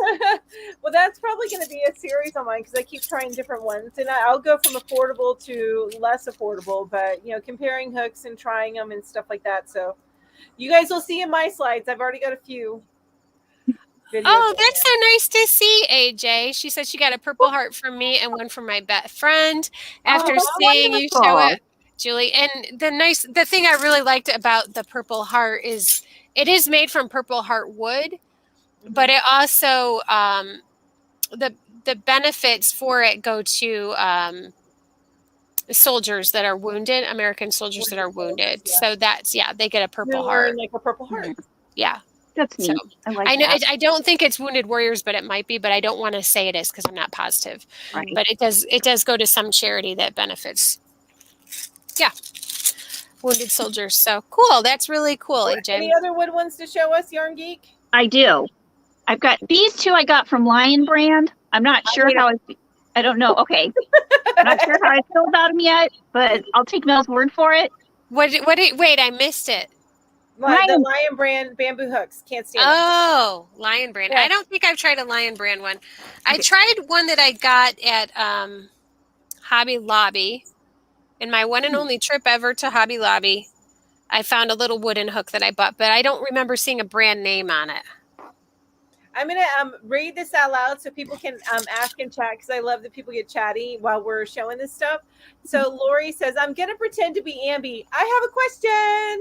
Well, that's probably going to be a series on mine because I keep trying different ones, and I'll go from affordable to less affordable. But comparing hooks and trying them and stuff like that. So, you guys will see in my slides. I've already got a few. Oh, that's so nice to see, AJ. She said she got a purple heart from me and one from my best friend after seeing you show it, Julie. And the thing I really liked about the purple heart is it is made from purple heart wood, but it also the benefits for it go to soldiers that are wounded, American soldiers that are wounded. Yeah. So that's they get a purple heart. Like a purple heart. Yeah. That's neat. So, I like that. I don't think it's Wounded Warriors, but it might be. But I don't want to say it is because I'm not positive. Right. But it does go to some charity that benefits. Yeah, wounded soldiers. So cool. That's really cool, AJ. Any other wood ones to show us, Yarn Geek? I do. I've got these two. I got from Lion Brand. I'm not sure how. I don't know. Okay, I'm not sure how I feel about them yet, but I'll take Mel's word for it. Wait, I missed it. The Lion Brand bamboo hooks. Can't stand them. Oh, Lion Brand. Yeah. I don't think I've tried a Lion Brand one. I tried one that I got at Hobby Lobby. In my one and only trip ever to Hobby Lobby, I found a little wooden hook that I bought, but I don't remember seeing a brand name on it. I'm going to read this out loud so people can ask in chat because I love that people get chatty while we're showing this stuff. So Lori says, I'm going to pretend to be Ambi. I have a question.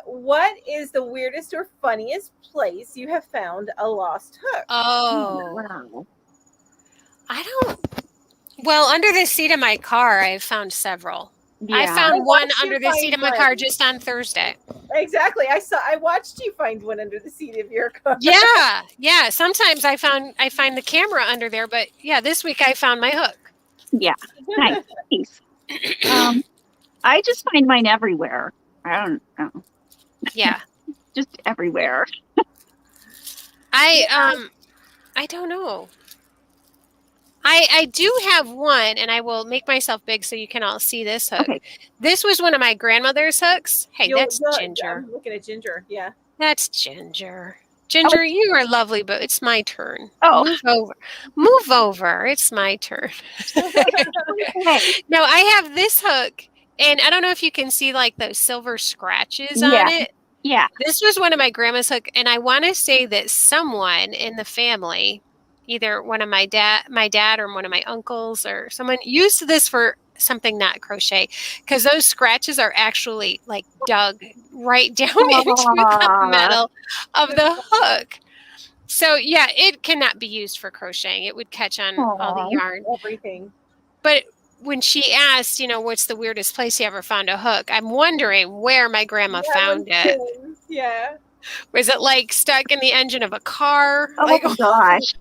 What is the weirdest or funniest place you have found a lost hook? Oh, wow. Well, under the seat of my car, I've found several. Yeah. I found one under the seat of my car just on Thursday. Exactly. I watched you find one under the seat of your car. Yeah. Sometimes I find the camera under there, but this week I found my hook. Yeah. Nice. I just find mine everywhere. I don't know. Yeah. Just everywhere. I don't know. I do have one, and I will make myself big so you can all see this hook. Okay. This was one of my grandmother's hooks. Hey, that's Ginger. I'm looking at Ginger, yeah. That's Ginger. Ginger, you are lovely, but it's my turn. Oh. Move over. It's my turn. Now, I have this hook, and I don't know if you can see, like, those silver scratches on it. Yeah. This was one of my grandma's hook, and I want to say that someone in the family, either one of my dad or one of my uncles or someone used this for something not crochet because those scratches are actually like dug right down into the metal of the hook. So it cannot be used for crocheting. It would catch on all the yarn. Everything. But when she asked, what's the weirdest place you ever found a hook? I'm wondering where my grandma found it. Yeah. Was it like stuck in the engine of a car? Oh gosh.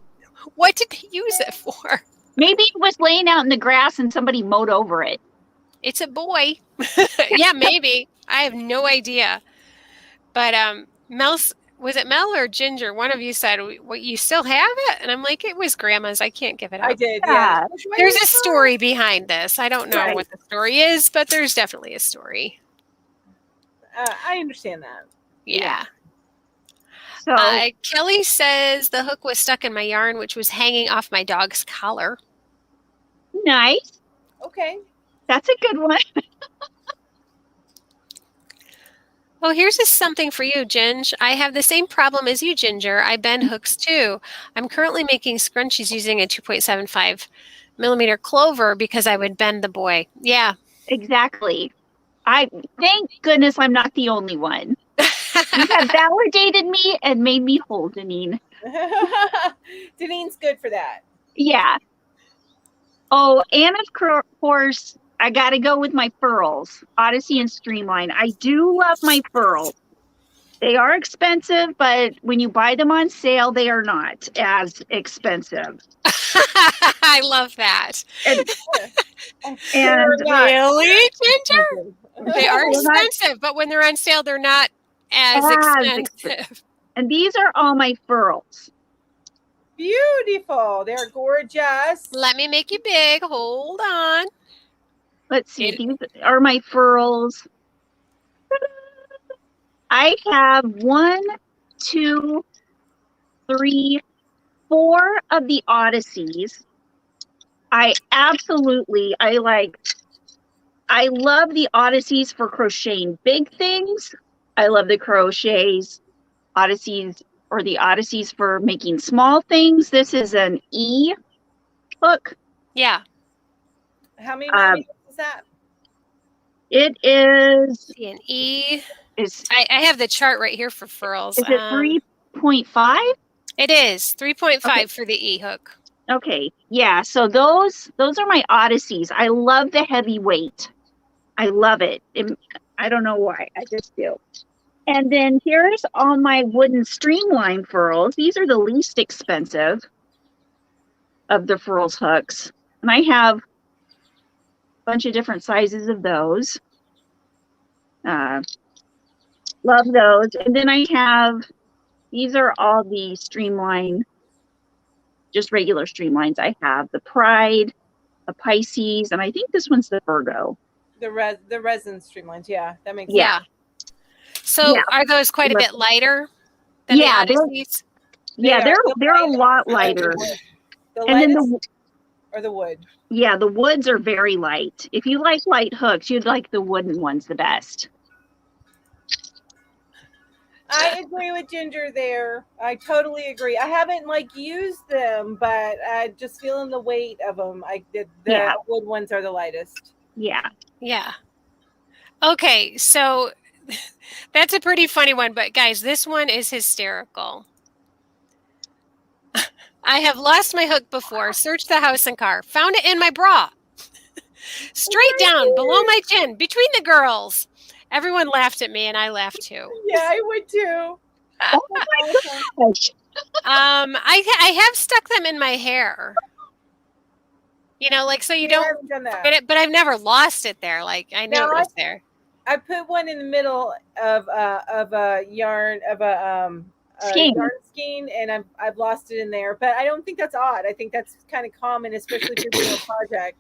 What did they use it for? Maybe it was laying out in the grass and somebody mowed over it. It's a boy. Yeah, maybe. I have no idea. But was it Mel or Ginger? One of you said, "What, you still have it?" And I'm like, "It was Grandma's. I can't give it up." I did. Yeah. There's a story behind this. I don't know what the story is, but there's definitely a story. I understand that. Yeah. So Kelly says the hook was stuck in my yarn, which was hanging off my dog's collar. nice. Okay. That's a good one. Oh, here's something for you, Ginge. I have the same problem as you, Ginger. I bend hooks too. I'm currently making scrunchies using a 2.75 millimeter clover because I would bend the boy. Yeah. Exactly. Thank goodness I'm not the only one. You have validated me and made me whole, Janine. Danine's good for that. Yeah. Oh, and of course, I got to go with my furls, Odyssey and Streamline. I do love my furls. They are expensive, but when you buy them on sale, they are not as expensive. I love that. And really, Ginger? They are expensive, but when they're on sale, they're not as expensive. And these are all my furls. Beautiful. They're gorgeous. Let me make you big. Hold on. Let's see. These are my furls. I have 1, 2, 3, 4 of the Odysseys. I love the Odysseys for crocheting big things. I love the crochets Odysseys or the Odysseys for making small things. This is an E hook. Yeah. How many millimeters is that? It is an E. I have the chart right here for furls. Is it 3.5? It is 3.5 for the E hook. Okay. Yeah. So those are my Odysseys. I love the heavy weight. I love it. I don't know why. I just do. And then here's all my wooden streamline furls. These are the least expensive of the furls hooks. And I have a bunch of different sizes of those. Love those. And then I have, these are all the streamline, just regular streamlines. I have the Pride, the Pisces, and I think this one's the Virgo. The resin streamlines. Yeah, that makes sense. So are those quite a bit lighter than the Odysseys? They're a lot lighter. The lightest or the wood? Yeah, the woods are very light. If you like light hooks, you'd like the wooden ones the best. I agree with Ginger there. I totally agree. I haven't used them, but I just feeling the weight of them. The wood ones are the lightest. Yeah. Yeah. Okay, so that's a pretty funny one, but guys, this one is hysterical. I have lost my hook before, searched the house and car, found it in my bra. Straight down, below my chin, between the girls. Everyone laughed at me, and I laughed too. Yeah, I would too. Oh my gosh. I have stuck them in my hair. So you don't. Done that. But I've never lost it there. I knew it was there. I put one in the middle of a yarn skein. Yarn skein, and I've lost it in there. But I don't think that's odd. I think that's kind of common, especially if you're doing a project.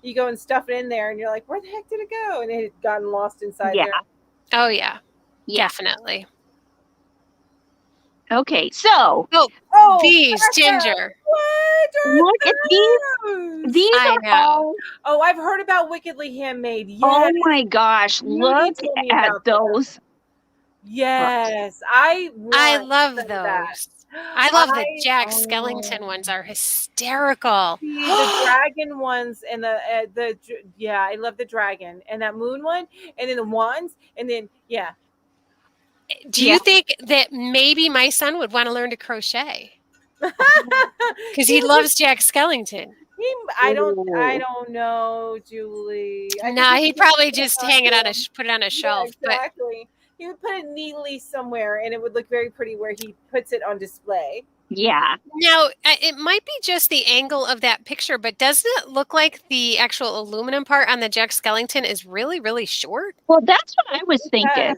You go and stuff it in there, and you're like, "Where the heck did it go?" And it had gotten lost inside there. Oh yeah, definitely. Okay, so these Ginger. What? Look at these. These I are all. Oh, I've heard about Wickedly Handmade. Yes. Oh my gosh! Look at those. Yes, I love those. I love the Jack Skellington ones. Are hysterical. The dragon ones and I love the dragon and that moon one, and then the wands, and then Do you think that maybe my son would want to learn to crochet? Because he loves Jack Skellington. I don't know, Julie. He'd probably just hang it put it on a shelf. Exactly. He would put it neatly somewhere, and it would look very pretty where he puts it on display. Yeah. Now, it might be just the angle of that picture, but doesn't it look like the actual aluminum part on the Jack Skellington is really, really short? Well, that's what I was thinking.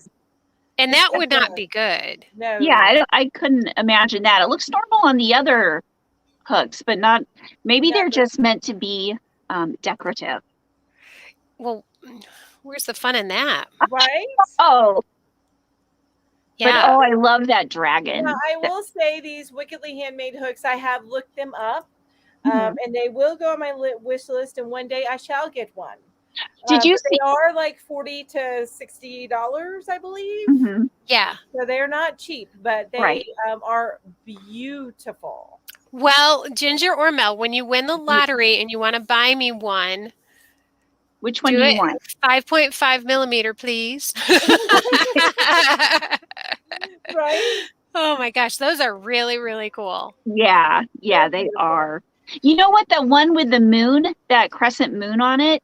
And that would not be good. No. Yeah, I couldn't imagine that. It looks normal on the other hooks, but not. Maybe they're just meant to be decorative. Well, where's the fun in that? Right? Oh. But Yeah. oh, I love that dragon. Now, I will say these wickedly handmade hooks, I have looked them up, Mhm. and they will go on my wish list, and one day I shall get one. Did you But see? they are like $40 to $60, I believe. Mhm. Yeah. So they're not cheap, but they Right. are beautiful. Well, Ginger or Mel, when you win the lottery and you want to buy me one, Which one do do you it want? 5.5 millimeter, please. Right? Oh my gosh, those are really, really cool. Yeah, They're they beautiful. are. You know what? The one with the moon, that crescent moon on it,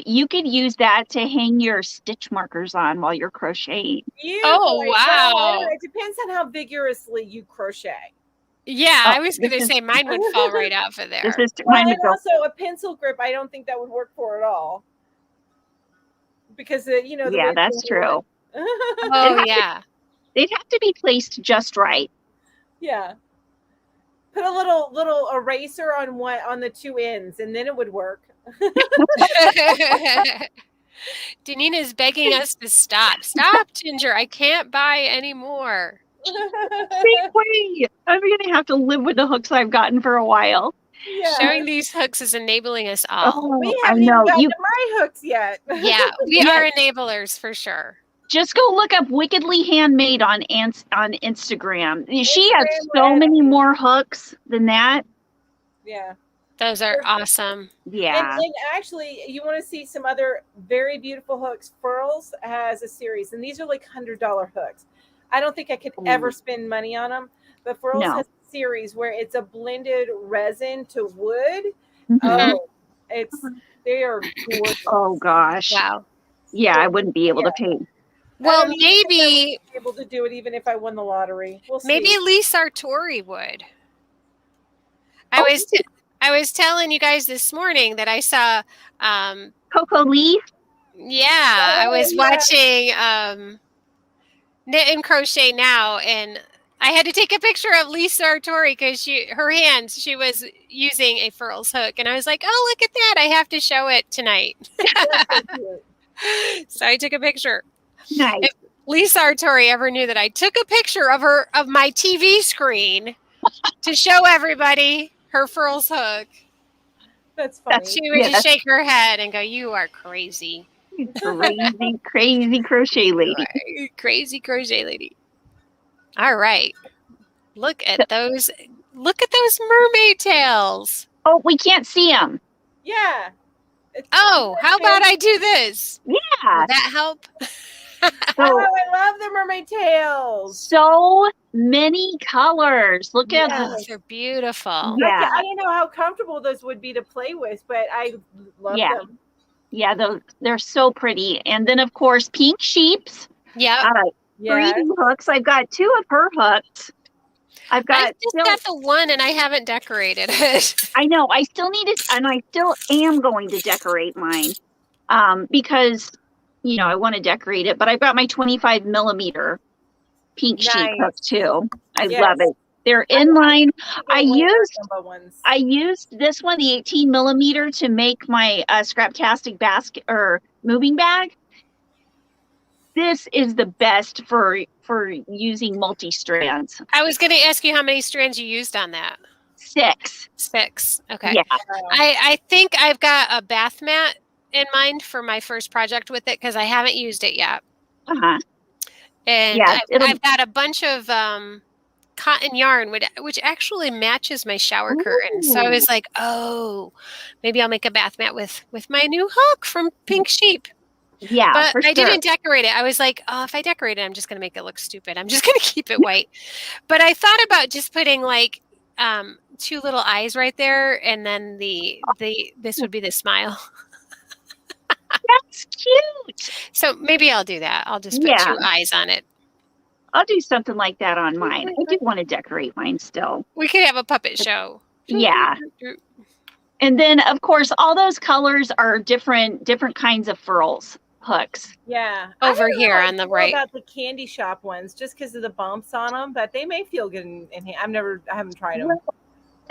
you could use that to hang your stitch markers on while you're crocheting. Oh, Viewpoint. Well, I don't know. wow. It depends on how vigorously you crochet. Yeah, Oh, I was going to say mine would fall right off of this there. is Well, mine and would go. also a pencil grip, I don't think that would work for at all. Because, the Yeah, way that's true. Oh, yeah. They'd have to be placed just right. Yeah. Put a little eraser on the two ends, and then it would work. Danina's begging us to stop. Stop, Ginger. I can't buy any more. Same way. I'm gonna have to live with the hooks I've gotten for a while. Yeah. Showing these hooks is enabling us all. Oh, We I haven't even know. gotten You to my hooks yet. Yeah, we Yeah. are enablers for sure. just go look up Wickedly Handmade on Instagram. She has Instagram, so Reddit. many more hooks than that. Yeah. Those are awesome. Yeah. And actually, you want to see some other very beautiful hooks. Furls has a series, and these are like $100 hooks. I don't think I could ever spend money on them, but Furls No. has a series where it's a blended resin to wood. Mhm. Oh, they are gorgeous. Oh gosh. Wow. Yeah, I wouldn't be able to pay. Well, I don't even think I would maybe be able to do it even if I won the lottery. We'll see. maybe Lee Sartori would. I was telling you guys this morning that I saw Coco Lee. yeah, I was yeah. watching Knit and Crochet Now, and I had to take a picture of Lee Sartori because she was using a furls hook, and I was like, oh, look at that, I have to show it tonight. That's so cute. So I took a picture. Nice. If Lee Sartori ever knew that I took a picture of my TV screen to show everybody her furls hook, That's funny. she would just shake her head and go, you are crazy. Crazy crochet lady. Crazy crochet lady. All right. Look at those mermaid tails. Oh, we can't see them. Yeah. Oh, how about I do this? Yeah. Will that help? Oh, So, I love the mermaid tails. so many colors. Look at Oh, this. they're beautiful. Yeah. I don't know how comfortable those would be to play with, but I love Yeah. them. Yeah, they're so pretty. And then of course pink sheeps. Yep. Yeah. 3D hooks. I've got 2 of her hooks. I've I got just got the one and I haven't decorated it. I know I still need it, and I still am going to decorate mine. Because I want to decorate it, but I've got my 25 millimeter pink sheep Nice. hook too. I Yes. love it. They're inline. I ones. used this one, the 18 millimeter, to make my Scraptastic basket or moving bag. This is the best for using multi-strands. I was going to ask you how many strands you used on that. 6. 6. Okay. Yeah. I think I've got a bath mat in mind for my first project with it because I haven't used it yet. Uh-huh. And Yeah, I've got a bunch of cotton yarn, which actually matches my shower curtain. So I was like, oh, maybe I'll make a bath mat with my new hook from Pink Sheep. Yeah, but for I sure. didn't decorate it. I was like, oh, if I decorate it, I'm just going to make it look stupid. I'm just going to keep it white. But I thought about just putting like 2 little eyes right there, and then this would be the smile. That's cute. So maybe I'll do that. I'll just put 2 eyes on it. I'll do something like that on mine. I do want to decorate mine still. We could have a puppet show. Yeah. And then of course all those colors are different kinds of furls hooks. Yeah. Over here on the right. About the candy shop ones, just because of the bumps on them, but they may feel good in hand. I haven't tried them.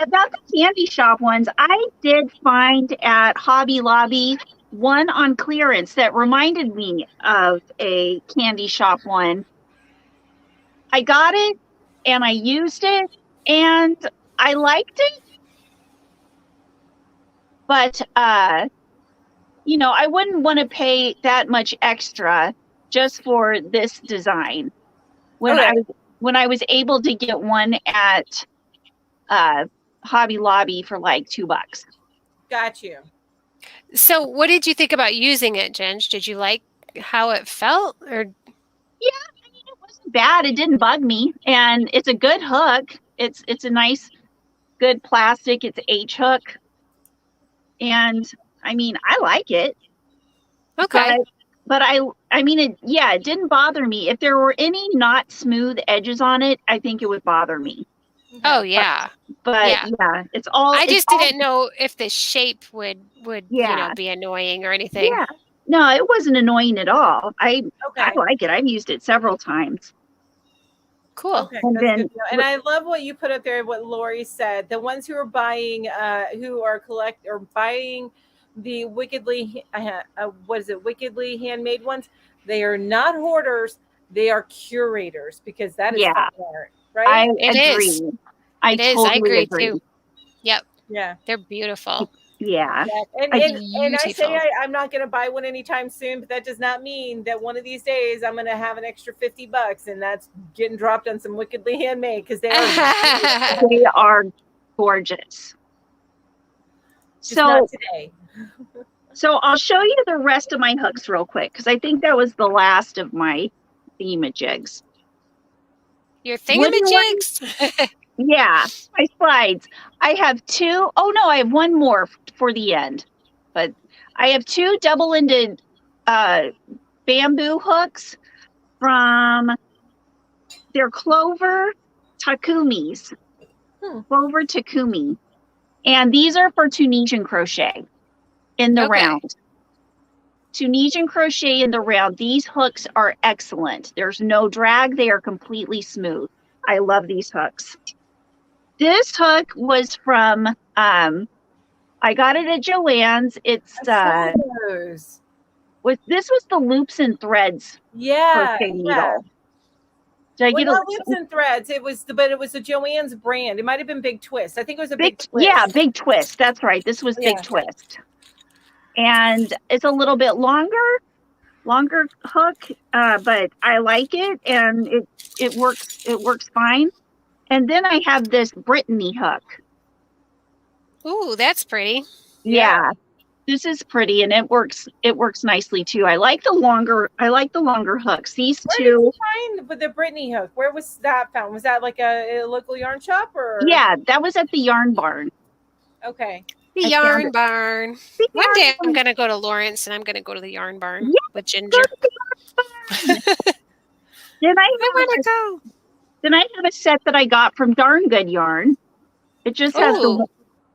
About the candy shop ones, I did find at Hobby Lobby one on clearance that reminded me of a candy shop one. I got it and I used it and I liked it. But, you know, I wouldn't want to pay that much extra just for this design. When I was able to get one at Hobby Lobby for like $2. Got you. So what did you think about using it, Ginge? Did you like how it felt? Or Yeah, I mean, it wasn't bad. It didn't bug me. And it's a good hook. It's a nice, good plastic. It's H hook. And I mean, I like it. okay. But I mean, it didn't bother me. If there were any not smooth edges on it, I think it would bother me. Oh yeah. But yeah, it's all. I just didn't know if the shape would Yeah. be annoying or anything. Yeah. No, it wasn't annoying at all. I Okay. like it. I've used it several times. Cool. Okay, And that's then- good to know. And I love what you put up there, what Lori said. The ones who are buying, buying the wickedly, wickedly handmade ones, they are not hoarders. They are curators, because that is Yeah. the art, right? It agree. is. I It is. totally I agree agree. too. Yep. Yeah. They're beautiful. Yeah. And I say Beautiful. I'm not going to buy one anytime soon, but that does not mean that one of these days I'm going to have an extra $50 and that's getting dropped on some wickedly handmade, because they are They are gorgeous. just not today. So I'll show you the rest of my hooks real quick, because I think that was the last of my themajigs. Your Wooden thingamajigs? Yeah, my slides. I have two. Oh no, I have one more for the end. But I have two double-ended bamboo hooks from their Clover Takumis. Clover Takumi. And these are for Tunisian crochet in the Okay. round. Tunisian crochet in the round. These hooks are excellent. There's no drag. They are completely smooth. I love these hooks. This hook was from, I got it at Joann's. It's, I saw those. this was the Loops and Threads crochet needle. Did I get not Loops and Threads. But it was a Joann's brand. It might have been Big Twist. I think it was a Big Twist. Yeah, Big Twist. That's right. This was Big Twist. And it's a little bit longer hook, but I like it, and it works fine. And then I have this Brittany hook. Ooh, that's pretty. Yeah. This is pretty, and it works nicely too. I like the longer hooks. These Where two. did you find with the Brittany hook? Where was that found? Was that like a local yarn shop, or? Yeah, that was at the Yarn Barn. Okay. The Yarn Barn. One day I'm going to go to Lawrence and I'm going to go to the Yarn Barn with Ginger. Then I want to go. Then I have a set that I got from Darn Good Yarn. It just has the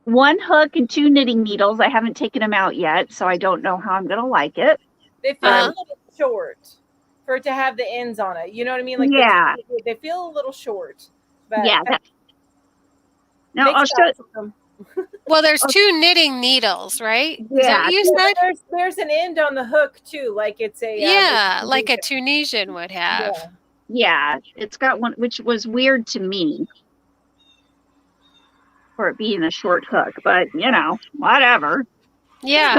one hook and two knitting needles. I haven't taken them out yet, so I don't know how I'm going to like it. They feel a little short for it to have the ends on it. You know what I mean? Like they feel a little short. But yeah. Now I'll show. Well, there's two knitting needles, right? Yeah. Is that what you said? There's an end on the hook too, like it's a like a Tunisian would have. Yeah, it's got one, which was weird to me for it being a short hook, but you know, whatever. Yeah.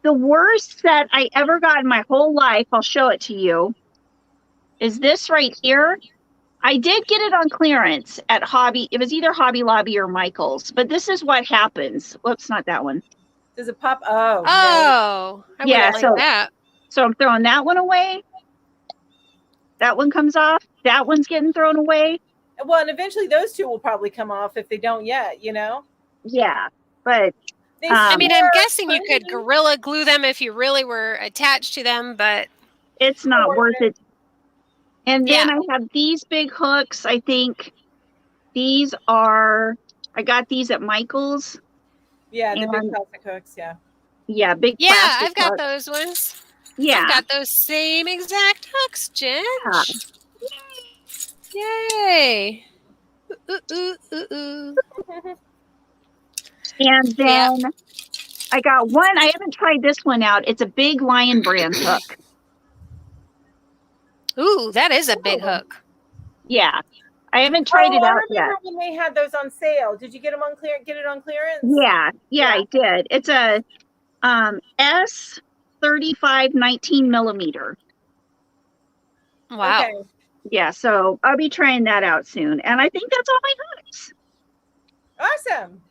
The worst set I ever got in my whole life, I'll show it to you, is this right here. I did get it on clearance at Hobby. It was either Hobby Lobby or Michael's, but this is what happens. Whoops, not that one. Does it pop? Oh, I wouldn't like that. So I'm throwing that one away. That one comes off. That one's getting thrown away. Well, and eventually those two will probably come off if they don't yet, you know? Yeah, but I mean, I'm guessing you could Gorilla Glue them if you really were attached to them, but it's not worth it. And then I have these big hooks. I think I got these at Michael's. Yeah, the big plastic hooks, Yeah, big plastic hooks. I've got those ones. Yeah. I've got those same exact hooks, Jen. Yay. Ooh. And then I got one. I haven't tried this one out. It's a big Lion Brand hook. Ooh, that is a big hook. Yeah. I haven't tried it out yet. I remember when they had those on sale. Did you get them on get it on clearance? Yeah, I did. It's a S35 19 millimeter. Wow. Okay. Yeah, so I'll be trying that out soon. And I think that's all my hooks. Awesome.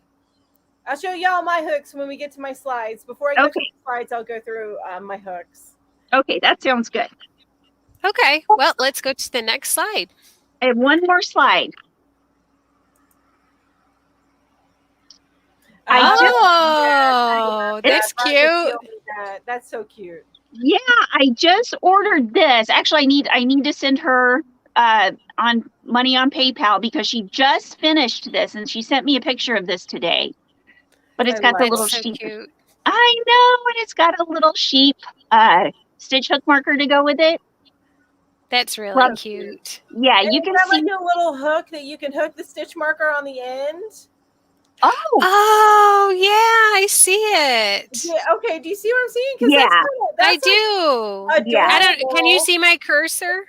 I'll show y'all my hooks when we get to my slides. Before I go to the slides, I'll go through my hooks. Okay, that sounds good. Okay, well, let's go to the next slide. I have one more slide. That's cute. That's so cute. Yeah, I just ordered this. Actually, I need to send her on money on PayPal because she just finished this and she sent me a picture of this today. But it's got the little sheep. Cute. I know, and it's got a little sheep stitch hook marker to go with it. That's really cute. Yeah, and you can see like a little hook that you can hook the stitch marker on the end. Oh, yeah, I see it. Yeah, okay, do you see what I'm seeing? Yeah, I do. Yeah. Can you see my cursor?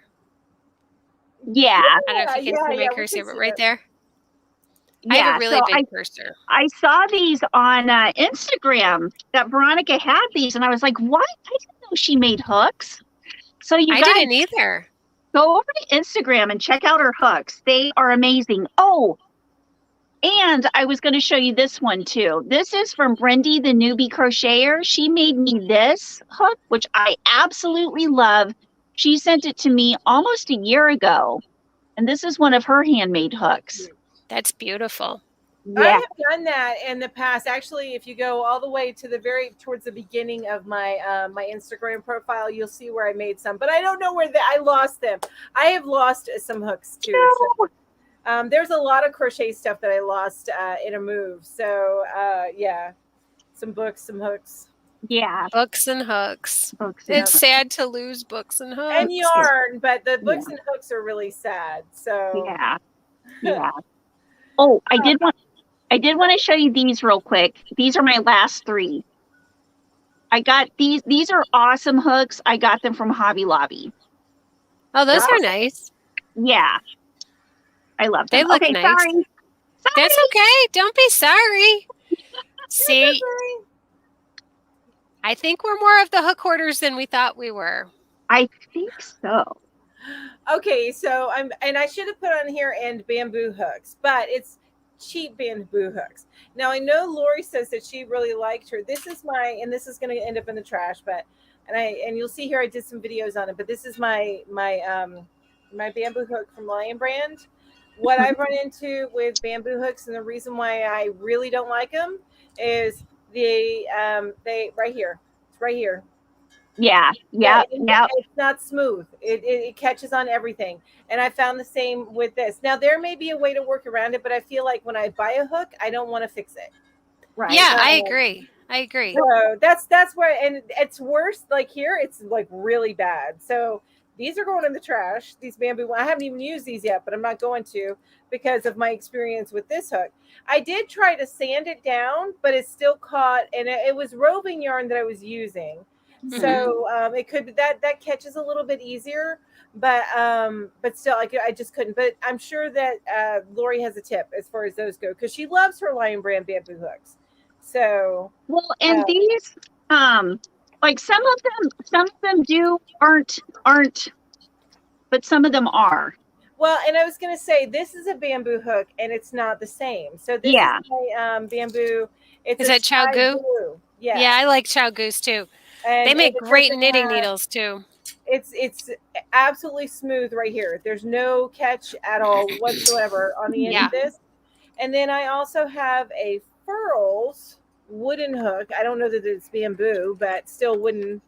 Yeah. I don't know if you can see my cursor, but right there. Yeah, I have a really big cursor. I saw these on Instagram that Veronica had these, and I was like, what? I didn't know she made hooks. So I didn't either. Go over to Instagram and check out her hooks. They are amazing. Oh, and I was going to show you this one too. This is from Brendy, the newbie crocheter. She made me this hook, which I absolutely love. She sent it to me almost a year ago. And this is one of her handmade hooks. That's beautiful. Yeah. I have done that in the past. Actually, if you go all the way to towards the beginning of my my Instagram profile, you'll see where I made some. But I don't know where I lost them. I have lost some hooks too. No. So, there's a lot of crochet stuff that I lost in a move. So yeah, some books, some hooks. Yeah, books and hooks. It's sad to lose books and hooks and yarn, but the books and hooks are really sad. So yeah. Oh, I did want to show you these real quick. These are my last 3. I got these. These are awesome hooks. I got them from Hobby Lobby. Oh, those are nice. Yeah, I love them. They look nice. Sorry. That's okay. Don't be sorry. See, I think we're more of the hook hoarders than we thought we were. I think so. Okay, so I should have put on here and bamboo hooks, but it's cheap bamboo hooks. Now I know Lori says that she really liked her. This is and this is going to end up in the trash, but and you'll see here I did some videos on it. But this is my bamboo hook from Lion Brand. What I've run into with bamboo hooks, and the reason why I really don't like them is they right here. It's right here. Yeah. It's not smooth. It catches on everything. And I found the same with this. Now there may be a way to work around it, but I feel like when I buy a hook, I don't want to fix it. Right. Yeah, I agree. So that's where, and it's worse. Like here, it's like really bad. So these are going in the trash. These bamboo. I haven't even used these yet, but I'm not going to because of my experience with this hook. I did try to sand it down, but it still caught, and it was roving yarn that I was using. Mm-hmm. So it could be that catches a little bit easier, but still, I just couldn't. But I'm sure that Lori has a tip as far as those go because she loves her Lion Brand bamboo hooks. So and these like some of them aren't, but some of them are. Well, and I was going to say this is a bamboo hook, and it's not the same. So this is my bamboo. Is that Chow Goo? Yeah, I like Chow Goos too. And they make great knitting needles too. It's absolutely smooth right here. There's no catch at all whatsoever on the end of this. And then I also have a Furls wooden hook. I don't know that it's bamboo, but still wooden.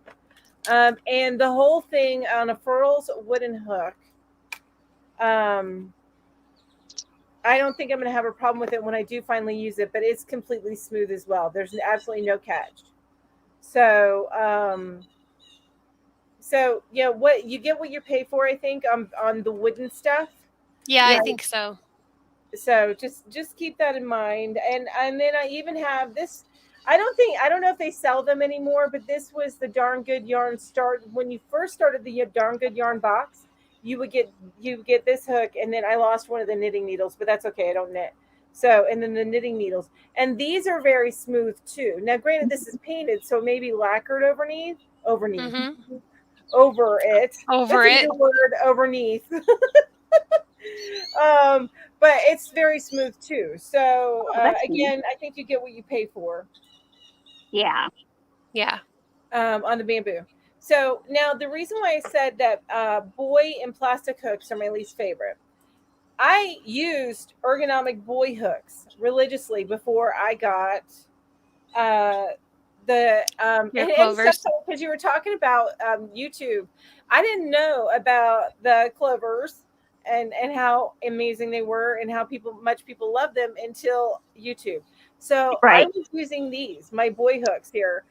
And the whole thing on a Furls wooden hook. I don't think I'm going to have a problem with it when I do finally use it, but it's completely smooth as well. There's absolutely no catch. So, what you get what you pay for, I think, on the wooden stuff. Yeah, I think so. So just keep that in mind. And then I even have this. I don't know if they sell them anymore, but this was the Darn Good Yarn start when you first started the Darn Good Yarn box. you would get this hook, and then I lost one of the knitting needles, but that's okay. I don't knit. So, and then the knitting needles, and these are very smooth too. Now, granted, this is painted, so maybe lacquered overneath, over it. Over That's a it. good word, overneath. But it's very smooth too. So again, I think you get what you pay for. Yeah. Yeah. On the bamboo. So now the reason why I said that boy and plastic hooks are my least favorite. I used ergonomic boy hooks religiously before I got the and stuff, because you were talking about YouTube. I didn't know about the clovers and how amazing they were and how much people love them until YouTube. So I was using these, my boy hooks here,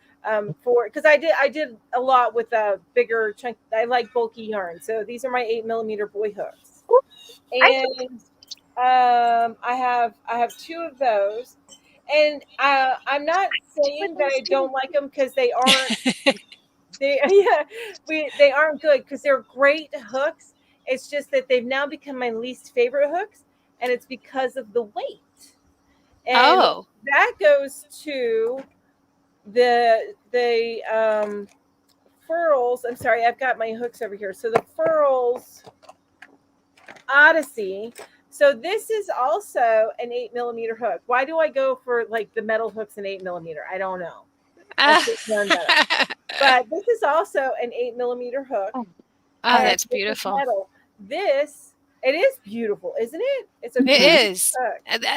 for, because I did a lot with a bigger chunk. I like bulky yarn, so these are my 8mm boy hooks, and I have two of those, and I'm not saying that I don't like them, because they aren't. They aren't good, because they're great hooks. It's just that they've now become my least favorite hooks, and it's because of the weight. And that goes to the furls. I'm sorry, I've got my hooks over here. So the furls Odyssey. So this is also an 8mm hook. Why do I go for like the metal hooks and 8mm? I don't know. But this is also an 8mm hook. Oh, that's beautiful. Metal. It is beautiful, isn't it? It is.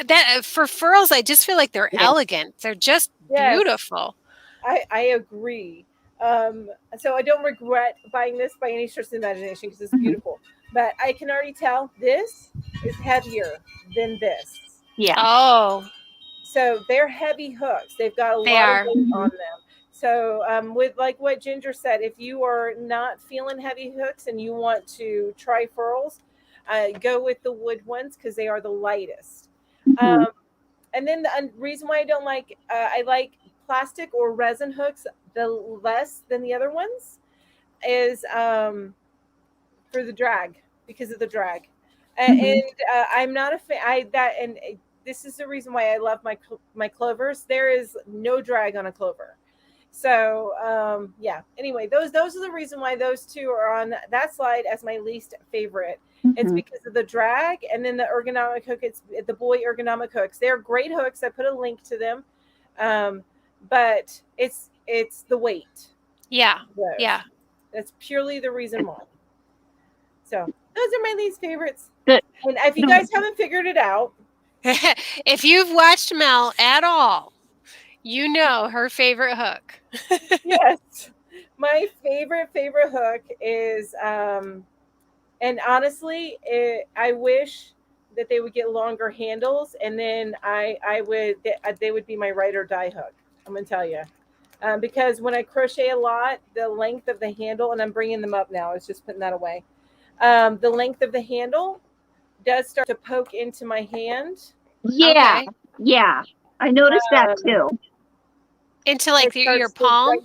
That for furls, I just feel like they're elegant. They're just beautiful. I agree. So I don't regret buying this by any stretch of the imagination, because it's beautiful. But I can already tell this is heavier than this. Yeah. Oh. So they're heavy hooks. They've got a lot of weight on them. So with like what Ginger said, if you are not feeling heavy hooks and you want to try furls, go with the wood ones, because they are the lightest. And then the reason why I don't like, I like plastic or resin hooks the less than the other ones, is for the drag, because of the drag. And I'm not a fan. And this is the reason why I love my clovers. There is no drag on a clover. So yeah. Anyway, those are the reason why those two are on that slide as my least favorite. It's because of the drag, and then the ergonomic hook. It's the boy ergonomic hooks. They're great hooks. I put a link to them, but it's the weight. Yeah, yeah. That's purely the reason why. So those are my least favorites. And if you guys haven't figured it out, if you've watched Mel at all, you know her favorite hook. Yes, my favorite hook is, and honestly, I wish that they would get longer handles, and then they would be my ride or die hook. I'm gonna tell you. Because when I crochet a lot, the length of the handle, and I'm bringing them up now, I was just putting that away. The length of the handle does start to poke into my hand. Yeah, yeah, I noticed that too. Into like your palm?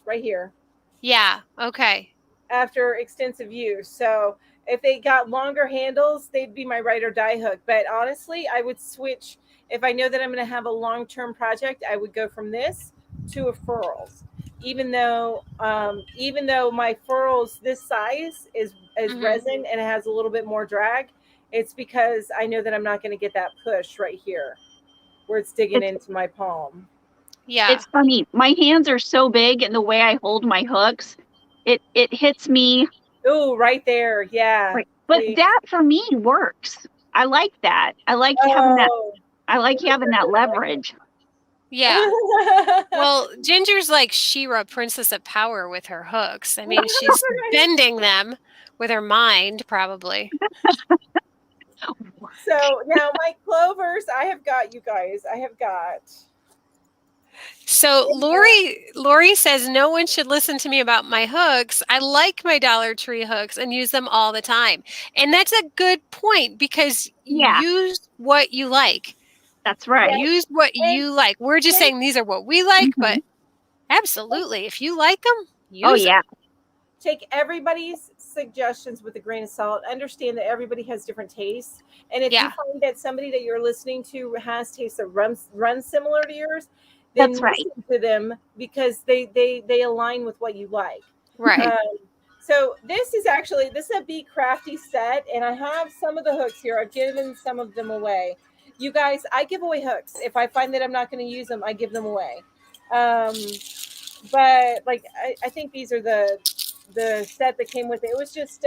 Right here. Yeah, okay. After extensive use. So if they got longer handles, they'd be my ride or die hook. But honestly, I would switch. If I know that I'm going to have a long-term project, I would go from this to a furls. Even though my furls this size is resin and it has a little bit more drag, it's because I know that I'm not going to get that push right here where it's digging into my palm. Yeah. It's funny. My hands are so big, and the way I hold my hooks, it hits me. Oh, right there. Yeah. Right. But that for me works. I like that. I like having that. I like having that leverage. Yeah. Well, Ginger's like She-Ra, Princess of Power, with her hooks. I mean, she's bending them with her mind, probably. So now my clovers, I have got, you guys. I have got. So Lori says no one should listen to me about my hooks. I like my Dollar Tree hooks and use them all the time. And that's a good point, because you use what you like. That's right. Use what you like. We're just saying these are what we like, but absolutely, if you like them, use them. take everybody's suggestions with a grain of salt. Understand that everybody has different tastes. And if you find that somebody that you're listening to has tastes that run similar to yours, then listen to them because they align with what you like. Right. So this is a Be Crafty set, and I have some of the hooks here. I've given some of them away. You guys, I give away hooks. If I find that I'm not going to use them, I give them away. But like I think these are the set that came with it. It was just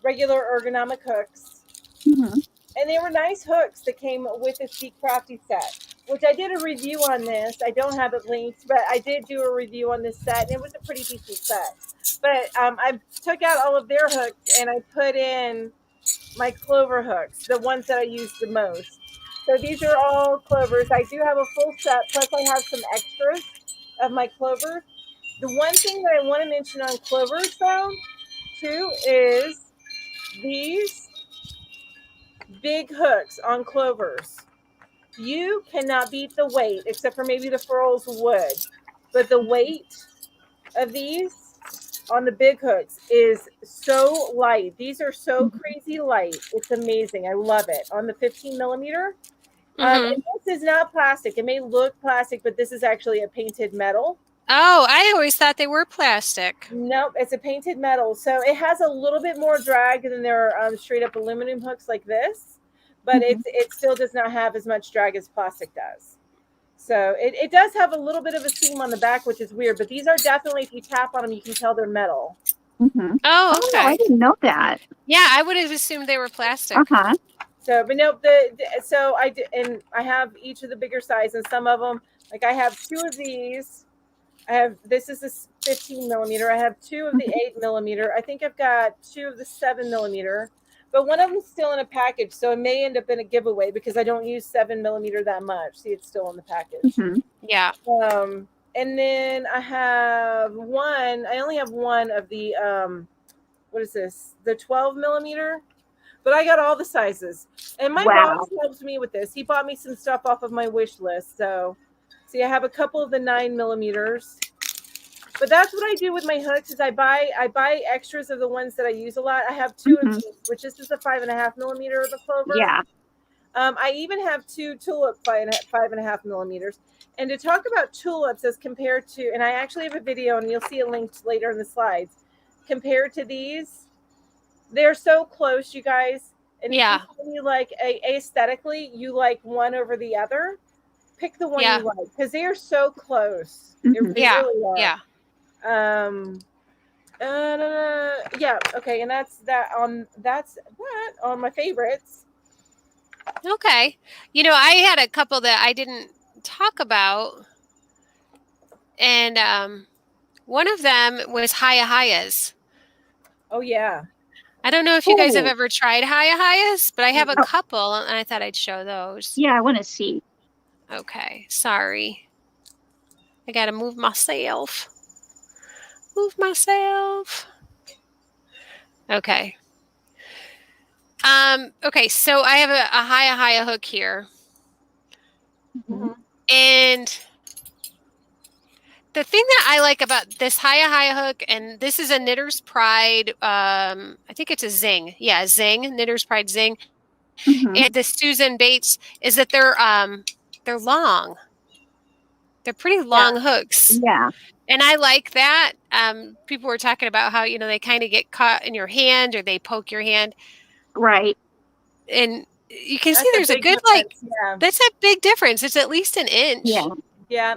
regular ergonomic hooks. Mm-hmm. And they were nice hooks that came with this Be Crafty set, which I did a review on this. I don't have it linked, but I did do a review on this set, and it was a pretty decent set. But I took out all of their hooks, and I put in my clover hooks, the ones that I use the most. So these are all clovers. I do have a full set, plus I have some extras of my clovers. The one thing that I want to mention on clovers, though, too, is these big hooks on clovers. You cannot beat the weight, except for maybe the furls would. But the weight of these on the big hooks is so light. These are so crazy light. It's amazing. I love it. On the 15 millimeter. And this is not plastic. It may look plastic, but this is actually a painted metal. Oh, I always thought they were plastic. Nope, it's a painted metal. So it has a little bit more drag than their straight up aluminum hooks like this, but it still does not have as much drag as plastic does. So it does have a little bit of a seam on the back, which is weird, but these are definitely, if you tap on them, you can tell they're metal. Mm-hmm. Oh, okay. I didn't know that. Yeah, I would have assumed they were plastic. Uh-huh. So, but no, so I did, and I have each of the bigger size, and some of them, like I have two of these. This is a 15 millimeter. I have two of the 8 millimeter. I think I've got two of the 7 millimeter, but one of them's still in a package, so it may end up in a giveaway because I don't use 7 millimeter that much. See, it's still in the package. Mm-hmm. Yeah. And then I have one. I only have one of the what is this? The 12 millimeter. But I got all the sizes. And my boss helps me with this. He bought me some stuff off of my wish list. So, see, I have a couple of the 9 millimeters. But that's what I do with my hooks is I buy extras of the ones that I use a lot. I have two of these, which this is a 5.5 millimeter of the clover. Yeah. I even have two tulip 5.5 millimeters. And to talk about tulips as compared to, and I actually have a video, and you'll see it linked later in the slides, compared to these. They're so close, you guys. And if you like aesthetically, you like one over the other, pick the one you like because they are so close. They really are. Yeah. Okay, and that's that on my favorites. Okay. You know, I had a couple that I didn't talk about, and one of them was Hayahayas. Oh yeah. I don't know if you guys have ever tried Hayahayas, but I have a couple, and I thought I'd show those. Yeah, I want to see. Okay, sorry. I gotta move myself. Okay. Okay, so I have a Hayahaya hook here. Mm-hmm. And the thing that I like about this Hayahaya hook, and this is a Knitter's Pride, I think it's a Zing. Yeah, Zing, Knitter's Pride Zing. Mm-hmm. And the Susan Bates is that they're long. They're pretty long hooks. Yeah. And I like that. People were talking about how, you know, they kind of get caught in your hand or they poke your hand. Right. And you can see there's a good difference. That's a big difference. It's at least an inch. Yeah.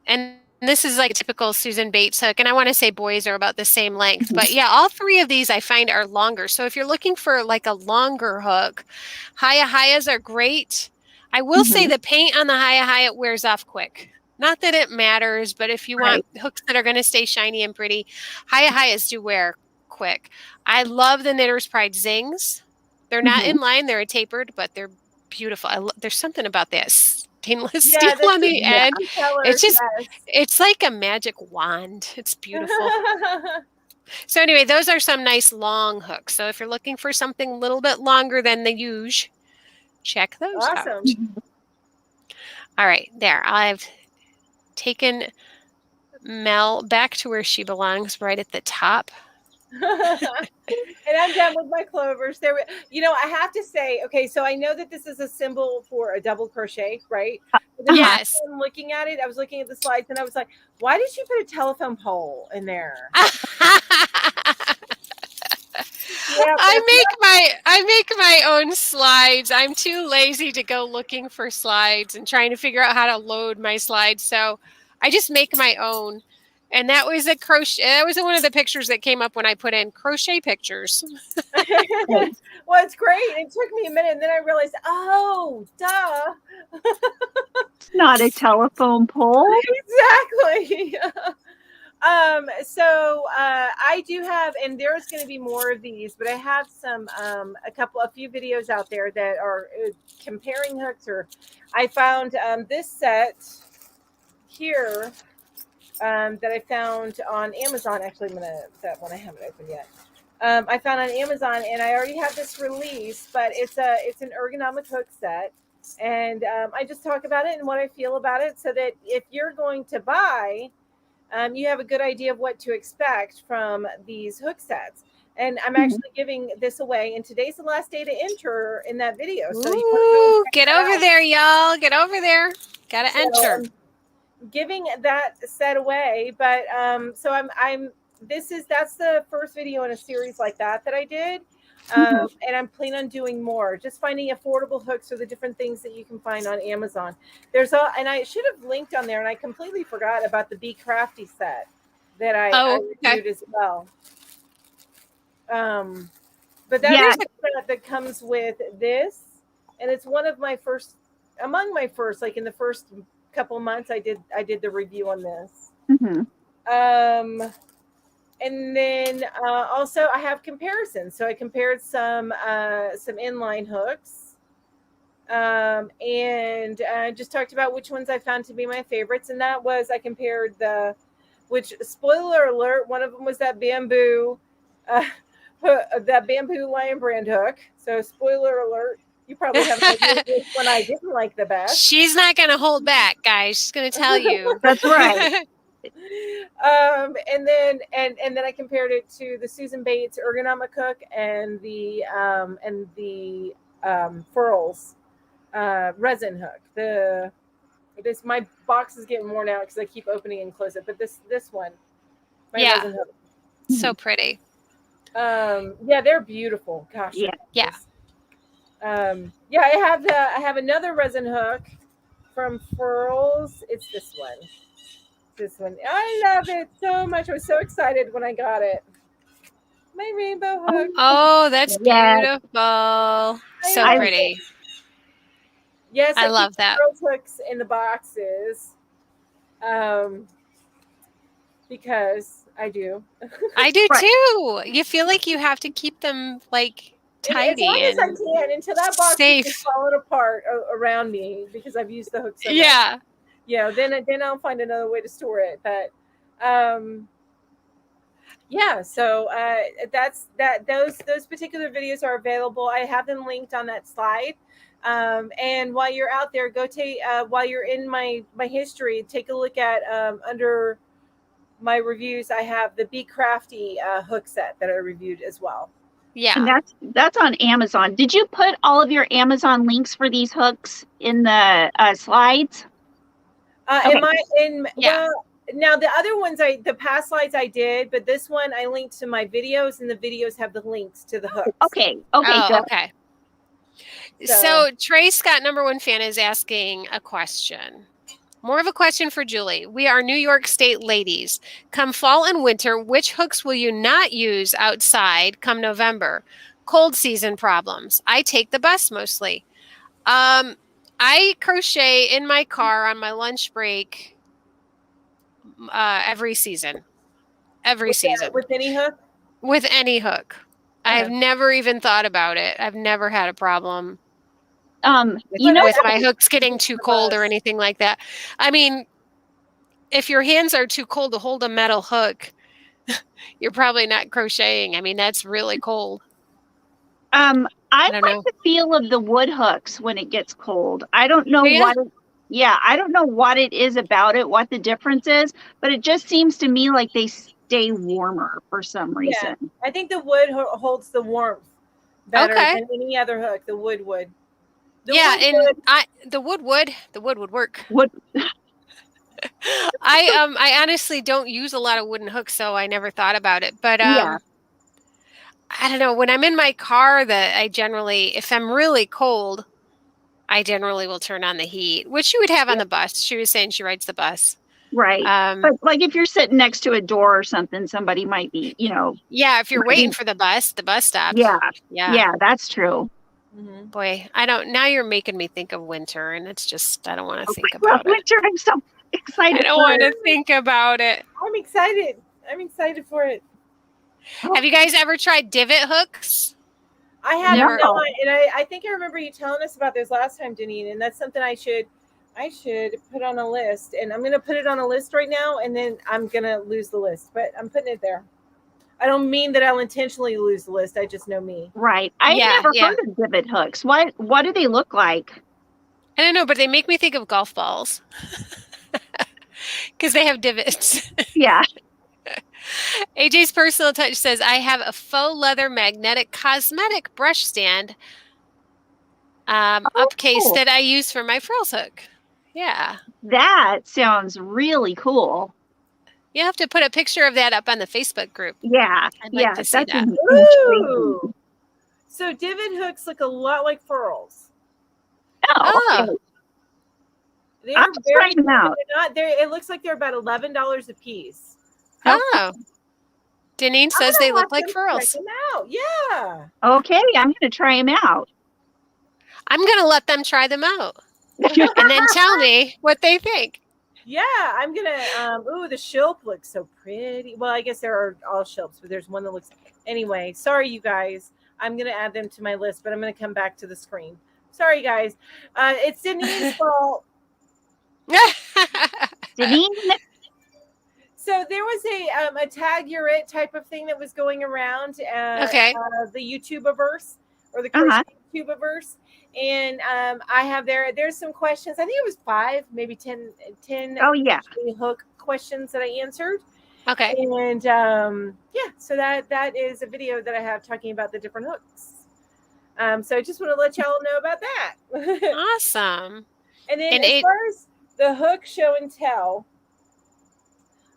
And this is like a typical Susan Bates hook. And I want to say boys are about the same length. But yeah, all three of these I find are longer. So if you're looking for like a longer hook, Hayahayas are great. I will say the paint on the Hayahaya wears off quick. Not that it matters, but if you want hooks that are going to stay shiny and pretty, Hayahayas do wear quick. I love the Knitter's Pride Zings. They're not in line. They're tapered, but they're beautiful. There's something about that stainless steel on the end. It's just, it's like a magic wand. It's beautiful. So anyway, those are some nice long hooks. So if you're looking for something a little bit longer than the usual, check those out. All right, there. I've taken Mel back to where she belongs, right at the top. And I'm done with my clovers. There, I have to say, okay, so I know that this is a symbol for a double crochet, right? But then Yes. I'm looking at it. I was looking at the slides, and I was like, why did you put a telephone pole in there? Yeah, I make my own slides. I'm too lazy to go looking for slides and trying to figure out how to load my slides. So I just make my own. And that was a crochet. That was one of the pictures that came up when I put in crochet pictures. Well, it's great. It took me a minute, and then I realized, oh, duh. It's not a telephone pole. Exactly. So I do have, and there's going to be more of these, but I have a few videos out there that are comparing hooks. Or I found this set here that I found on Amazon. Actually, that one I haven't opened yet. I found on Amazon, and I already have this release, but it's an ergonomic hook set. And I just talk about it and what I feel about it, so that if you're going to buy, you have a good idea of what to expect from these hook sets. And I'm actually giving this away, and today's the last day to enter in that video. So you want to get over there, y'all. Get over there. Gotta enter. Giving that set away, but so that's the first video in a series like that I did. And I'm planning on doing more, just finding affordable hooks or the different things that you can find on Amazon. And I should have linked on there, and I completely forgot about the Be Crafty set that I reviewed as well. But that is a set that comes with this, and it's one of my first, among my first, like in the first couple months, I did the review on this. And then also I have comparisons. So I compared some inline hooks, and just talked about which ones I found to be my favorites. And that was, I compared which, spoiler alert, one of them was that bamboo Lion Brand hook. So spoiler alert, you probably have no idea which one I didn't like the best. She's not going to hold back, guys. She's going to tell you. That's right. And then I compared it to the Susan Bates ergonomic hook and the Furls resin hook. My box is getting worn out because I keep opening and close it, but this one, resin hook. So pretty. They're beautiful. Gosh. Yeah. I have another resin hook from Furls. It's this one. I love it so much. I was so excited when I got it. My rainbow hook. Oh, that's beautiful. So pretty. Yes, I love that. Hooks in the boxes. Because I do. I do too. You feel like you have to keep them like tidy as long as I can, until that box safe. is falling apart around me because I've used the hook so much. Then I'll find another way to store it. But so that's that. Those particular videos are available. I have them linked on that slide. And while you're out there, go take while you're in my history, take a look at under my reviews. I have the Be Crafty hook set that I reviewed as well. Yeah, and that's on Amazon. Did you put all of your Amazon links for these hooks in the slides? Okay. Now the other ones, the past slides I did, but this one I linked to my videos, and the videos have the links to the hooks. Okay. Okay. So Trey Scott, #1 fan, is asking a question. More of a question for Julie. We are New York State ladies. Come fall and winter, which hooks will you not use outside come November? Cold season problems. I take the bus mostly. I crochet in my car on my lunch break every season. With any hook? With any hook. I've never even thought about it. I've never had a problem with my hooks getting too cold or anything like that. I mean, if your hands are too cold to hold a metal hook, you're probably not crocheting. I mean, that's really cold. I like the feel of the wood hooks when it gets cold. I don't know what Yeah, I don't know what it is about it, what the difference is, but it just seems to me like they stay warmer for some reason. Yeah, I think the wood holds the warmth better Okay. than any other hook. The wood would. Yeah, and the wood would work. What? I honestly don't use a lot of wooden hooks, so I never thought about it. But Yeah. I don't know, when I'm in my car, that I generally, if I'm really cold, I generally will turn on the heat, which you would have on the bus. She was saying she rides the bus. Right. But like if you're sitting next to a door or something, somebody might be, Yeah, if you're might waiting be, for the bus stop. yeah. Yeah. Yeah, that's true. Mm-hmm. Boy, I don't, now you're making me think of winter, and it's just, I don't want to think I love about it. winter. I'm so excited. I don't want to think about it. I'm excited. I'm excited for it. Have you guys ever tried divot hooks? I have Never. no, and I think I remember you telling us about this last time, Deneen, and that's something I should put on a list, and I'm gonna put it on a list right now, and then I'm gonna lose the list, but I'm putting it there. I don't mean that I'll intentionally lose the list. I just know me. Right. I've never heard of divot hooks. What do they look like? I don't know, but they make me think of golf balls because they have divots. Yeah. AJ's Personal Touch says, I have a faux leather magnetic cosmetic brush stand upcase that I use for my frills hook. Yeah. That sounds really cool. You have to put a picture of that up on the Facebook group. Yeah. I'd like to see that. Ooh. So divot hooks look a lot like furls. Oh. Okay. They're I'm trying them out. It looks like they're about $11 a piece. Oh. Deneen says they look like furls. Check them out. Yeah. Okay, I'm going to try them out. I'm going to let them try them out. And then tell me what they think. Yeah, I'm going to, the shilp looks so pretty. Well, I guess there are all shilps, but there's one that looks, anyway, sorry, you guys. I'm going to add them to my list, but I'm going to come back to the screen. Sorry, guys. It's Deneen's fault. Deneen? So there was a tag you're it type of thing that was going around the YouTubeverse or the YouTubeverse. And I have there's some questions. I think it was 5, maybe 10 hook questions that I answered. Okay. And so that is a video that I have talking about the different hooks. So I just want to let y'all know about that. Awesome. And then as far as the hook show and tell,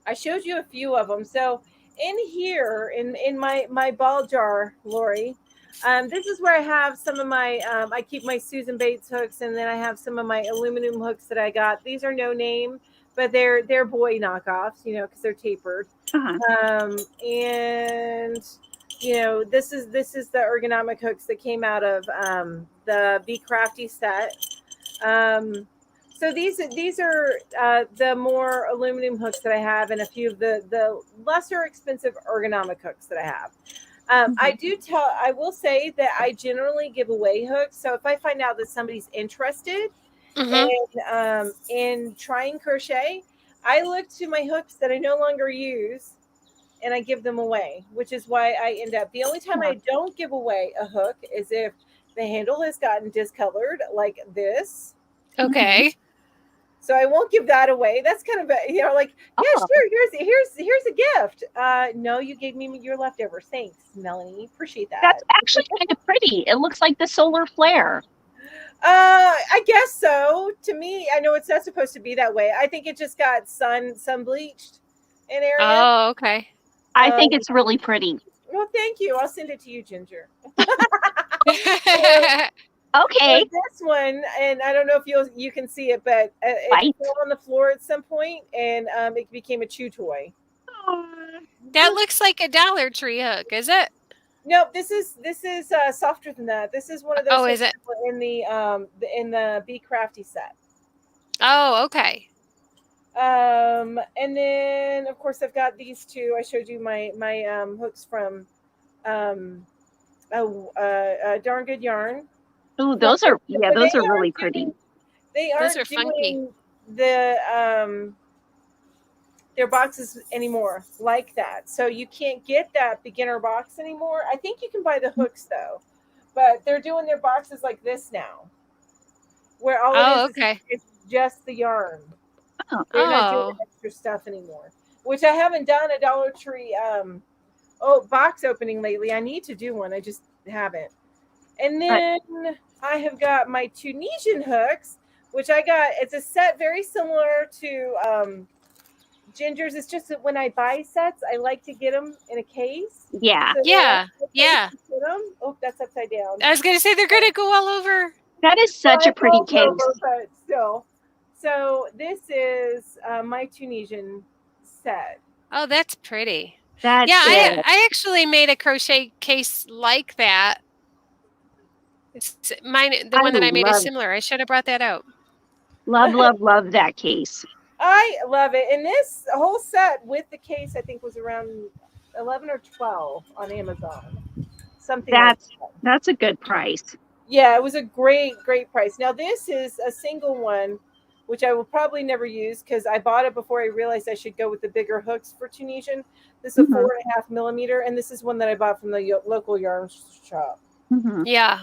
I showed you a few of them. So in here, in my ball jar, Lori, this is where I have some of my, I keep my Susan Bates hooks, and then I have some of my aluminum hooks that I got. These are no name, but they're boy knockoffs, because they're tapered. And this is the ergonomic hooks that came out of the Be Crafty set. So these are the more aluminum hooks that I have, and a few of the lesser expensive ergonomic hooks that I have. I will say that I generally give away hooks. So if I find out that somebody's interested in trying crochet, I look to my hooks that I no longer use and I give them away, which is why I end up, the only time I don't give away a hook is if the handle has gotten discolored like this. Okay. So I won't give that away. That's kind of sure. Here's a gift. No, you gave me your leftovers. Thanks, Melanie. Appreciate that. That's actually kind of pretty. It looks like the solar flare. I guess so. To me, I know it's not supposed to be that way. I think it just got sun bleached in area. Oh, okay. I think it's really pretty. Well, thank you. I'll send it to you, Ginger. Okay. So this one, and I don't know if you can see it, but it fell on the floor at some point, and it became a chew toy. That looks like a Dollar Tree hook, is it? No, this is softer than that. This is one of those. Oh, is it in the Be Crafty set? Oh, okay. And then of course I've got these two. I showed you my hooks from Darn Good Yarn. Oh, those are really pretty. They aren't doing the their boxes anymore like that. So you can't get that beginner box anymore. I think you can buy the hooks though, but they're doing their boxes like this now, where all is just the yarn. Oh. They're not doing extra stuff anymore, which I haven't done a Dollar Tree box opening lately. I need to do one. I just haven't. And then I have got my Tunisian hooks, which I got. It's a set very similar to Ginger's. It's just that when I buy sets, I like to get them in a case. Yeah. So Yeah. Oh, that's upside down. I was going to say they're going to go all over. That is such a pretty case. Over, but still. So this is my Tunisian set. Oh, that's pretty. That's I actually made a crochet case like that. It's mine. The one that I made is similar. I should have brought that out. Love that case. I love it. And this whole set with the case, I think, was around 11 or 12 on Amazon. Something that's a good price. Yeah, it was a great price. Now this is a single one, which I will probably never use because I bought it before I realized I should go with the bigger hooks for Tunisian. This is a 4.5 millimeter, and this is one that I bought from the local yarn shop. Yeah.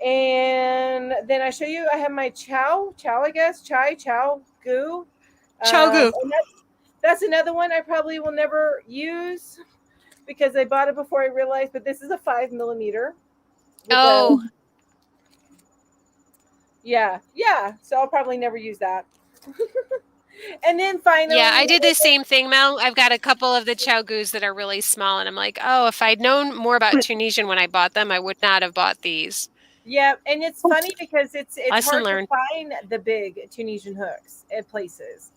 And then I show you, I have my chow, I guess, chow goo. And that's another one I probably will never use because I bought it before I realized, but this is a 5 millimeter. Oh. Yeah. So I'll probably never use that. And then finally, yeah, I did the same thing, Mel. I've got a couple of the chow goos that are really small, and I'm like, oh, if I'd known more about Tunisian when I bought them, I would not have bought these. Yeah, and it's funny because it's hard to find the big Tunisian hooks at places,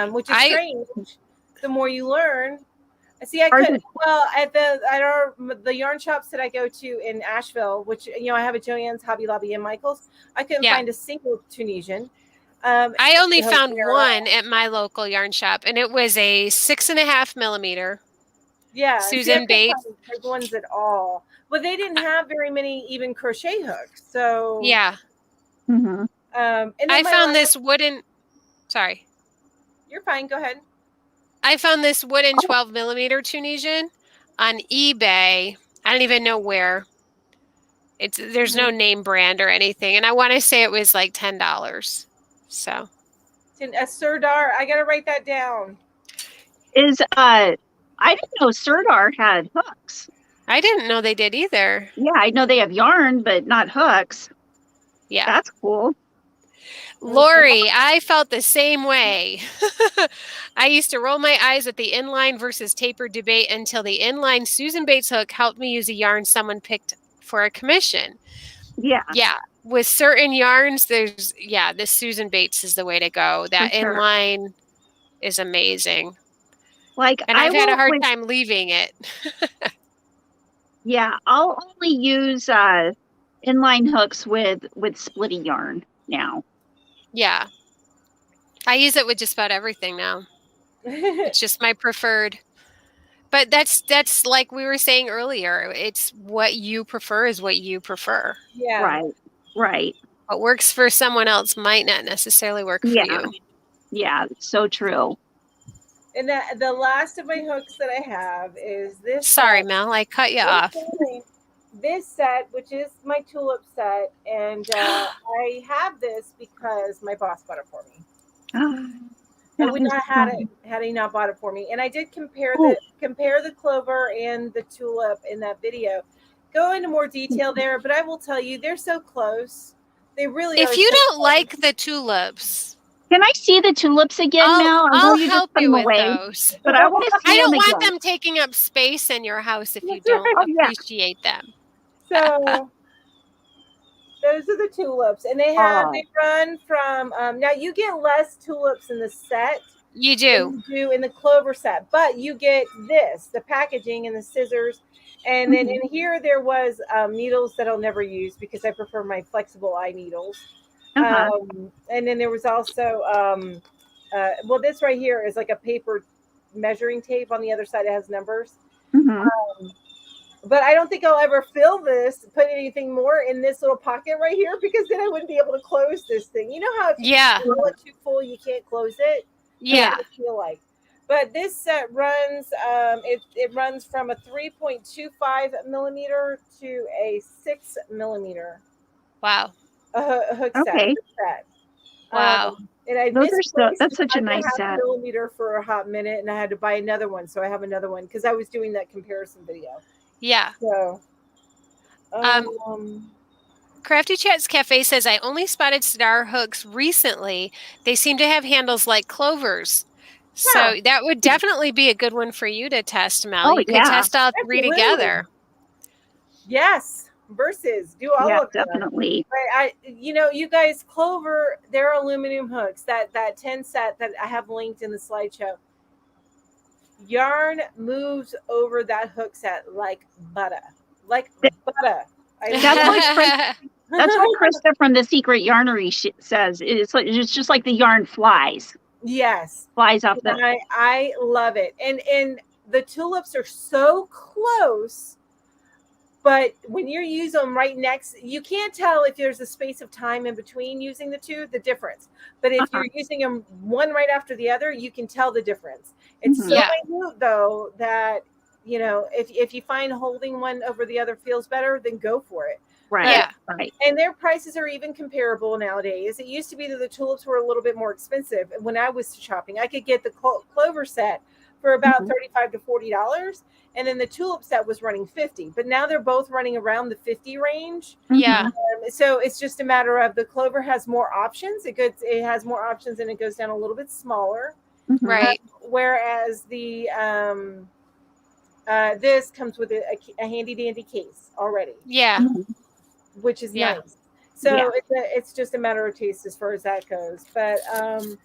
which is strange. The more you learn, see, I could at the yarn shops that I go to in Asheville, which I have a Joann's, Hobby Lobby, and Michael's. I couldn't find a single Tunisian. I only found one at my local yarn shop, and it was a 6.5 millimeter. Yeah, Susan Bates. Big ones at all. But they didn't have very many even crochet hooks. So yeah. And I found this wooden. Sorry. You're fine. Go ahead. I found this wooden 12 millimeter Tunisian on eBay. I don't even know where. There's no name brand or anything, and I want to say it was like $10. So. A Serdar. I gotta write that down. I didn't know Serdar had hooks. I didn't know they did either. Yeah, I know they have yarn, but not hooks. Yeah. That's cool. Lori, I felt the same way. I used to roll my eyes at the inline versus tapered debate until the inline Susan Bates hook helped me use a yarn someone picked for a commission. Yeah. Yeah. With certain yarns, this Susan Bates is the way to go. That inline is amazing. And I've had a hard time leaving it. Yeah, I'll only use inline hooks with splitty yarn now. Yeah. I use it with just about everything now. It's just my preferred. But that's like we were saying earlier. It's what you prefer is what you prefer. Yeah. Right. What works for someone else might not necessarily work for you. Yeah, so true. And the last of my hooks that I have is this. Sorry, Mel, I cut you off. This set, which is my tulip set, and I have this because my boss bought it for me. I would not have it had he not bought it for me. And I did compare the clover and the tulip in that video. Go into more detail there, but I will tell you they're so close. They really are. If you don't like the tulips, can I see the tulips again now? I'll help you with those. But I want to see I don't them want again. them taking up space in your house if you don't appreciate them. So those are the tulips, and they run from. Now you get less tulips in the set. You do. Than you do in the clover set, but you get the packaging and the scissors. And then in here, there was needles that I'll never use because I prefer my flexible eye needles. And then there was also, this right here is like a paper measuring tape. On the other side, it has numbers. But I don't think I'll ever put anything more in this little pocket right here because then I wouldn't be able to close this thing. You know how if you fill it too full, you can't close it? Yeah. That's what I feel like. But this set runs, it runs from a 3.25 millimeter to a 6 millimeter. Wow. a hook Okay. set. Wow. And I Those are misplaced that's such a the nice half set. millimeter for a hot minute, and I had to buy another one. So I have another one because I was doing that comparison video. Yeah. So, Crafty Chats Cafe says, I only spotted Sidar hooks recently. They seem to have handles like clovers. So that would definitely be a good one for you to test, Mel. Oh, You could yeah. test all three absolutely. together. Yes, versus do all Yeah, of them. definitely. You guys, Clover, they're aluminum hooks. That 10 set that I have linked in the slideshow. Yarn moves over that hook set like butter, like butter. That's what Krista from the Secret Yarnery says. It's just like the yarn flies. Yes, Flies off the. I love it, and the tulips are so close. But when you use them right next, you can't tell if there's a space of time in between using the two, the difference. But if you're using them one right after the other, you can tell the difference. It's so minute, though, that, if you find holding one over the other feels better, then go for it. Right. Right. And their prices are even comparable nowadays. It used to be that the tulips were a little bit more expensive. When I was shopping, I could get the clover set for about $35 to $40. And then the tulip set was running $50, but now they're both running around the $50 range. Yeah. So it's just a matter of the clover has more options. It has more options and it goes down a little bit smaller. Right. Whereas the this comes with a handy dandy case already. Yeah. Which is nice. So it's just a matter of taste as far as that goes. But come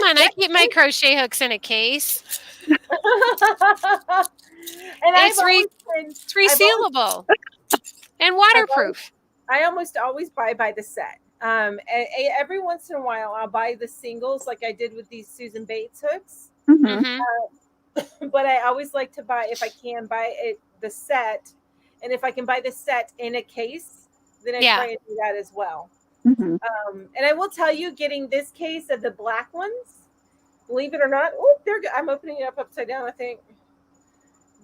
on, I keep my crochet hooks in a case. And it's resealable and waterproof. I almost always buy by the set. And every once in a while, I'll buy the singles like I did with these Susan Bates hooks. But I always like to buy, if I can, buy the set. And if I can buy the set in a case, then I try and do that as well. And I will tell you, getting this case of the black ones, believe it or not, I'm opening it up upside down, I think.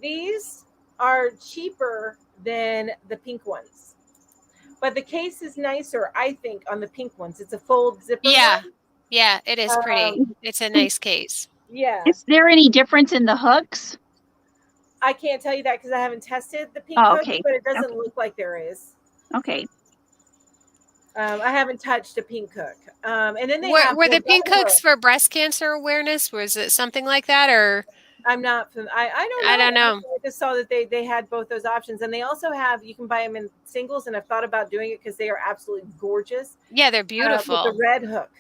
These are cheaper than the pink ones. But the case is nicer, I think, on the pink ones. It's a fold zipper one. Yeah, it is pretty. It's a nice case. Yeah. Is there any difference in the hooks? I can't tell you that because I haven't tested the pink hooks, but it doesn't look like there is. Okay. I haven't touched a pink hook. And then were the pink hooks for breast cancer awareness? Was it something like that, or? I'm not. I don't know. I just saw that they had both those options, and they also have. You can buy them in singles, and I've thought about doing it because they are absolutely gorgeous. Yeah, they're beautiful. With the red hook.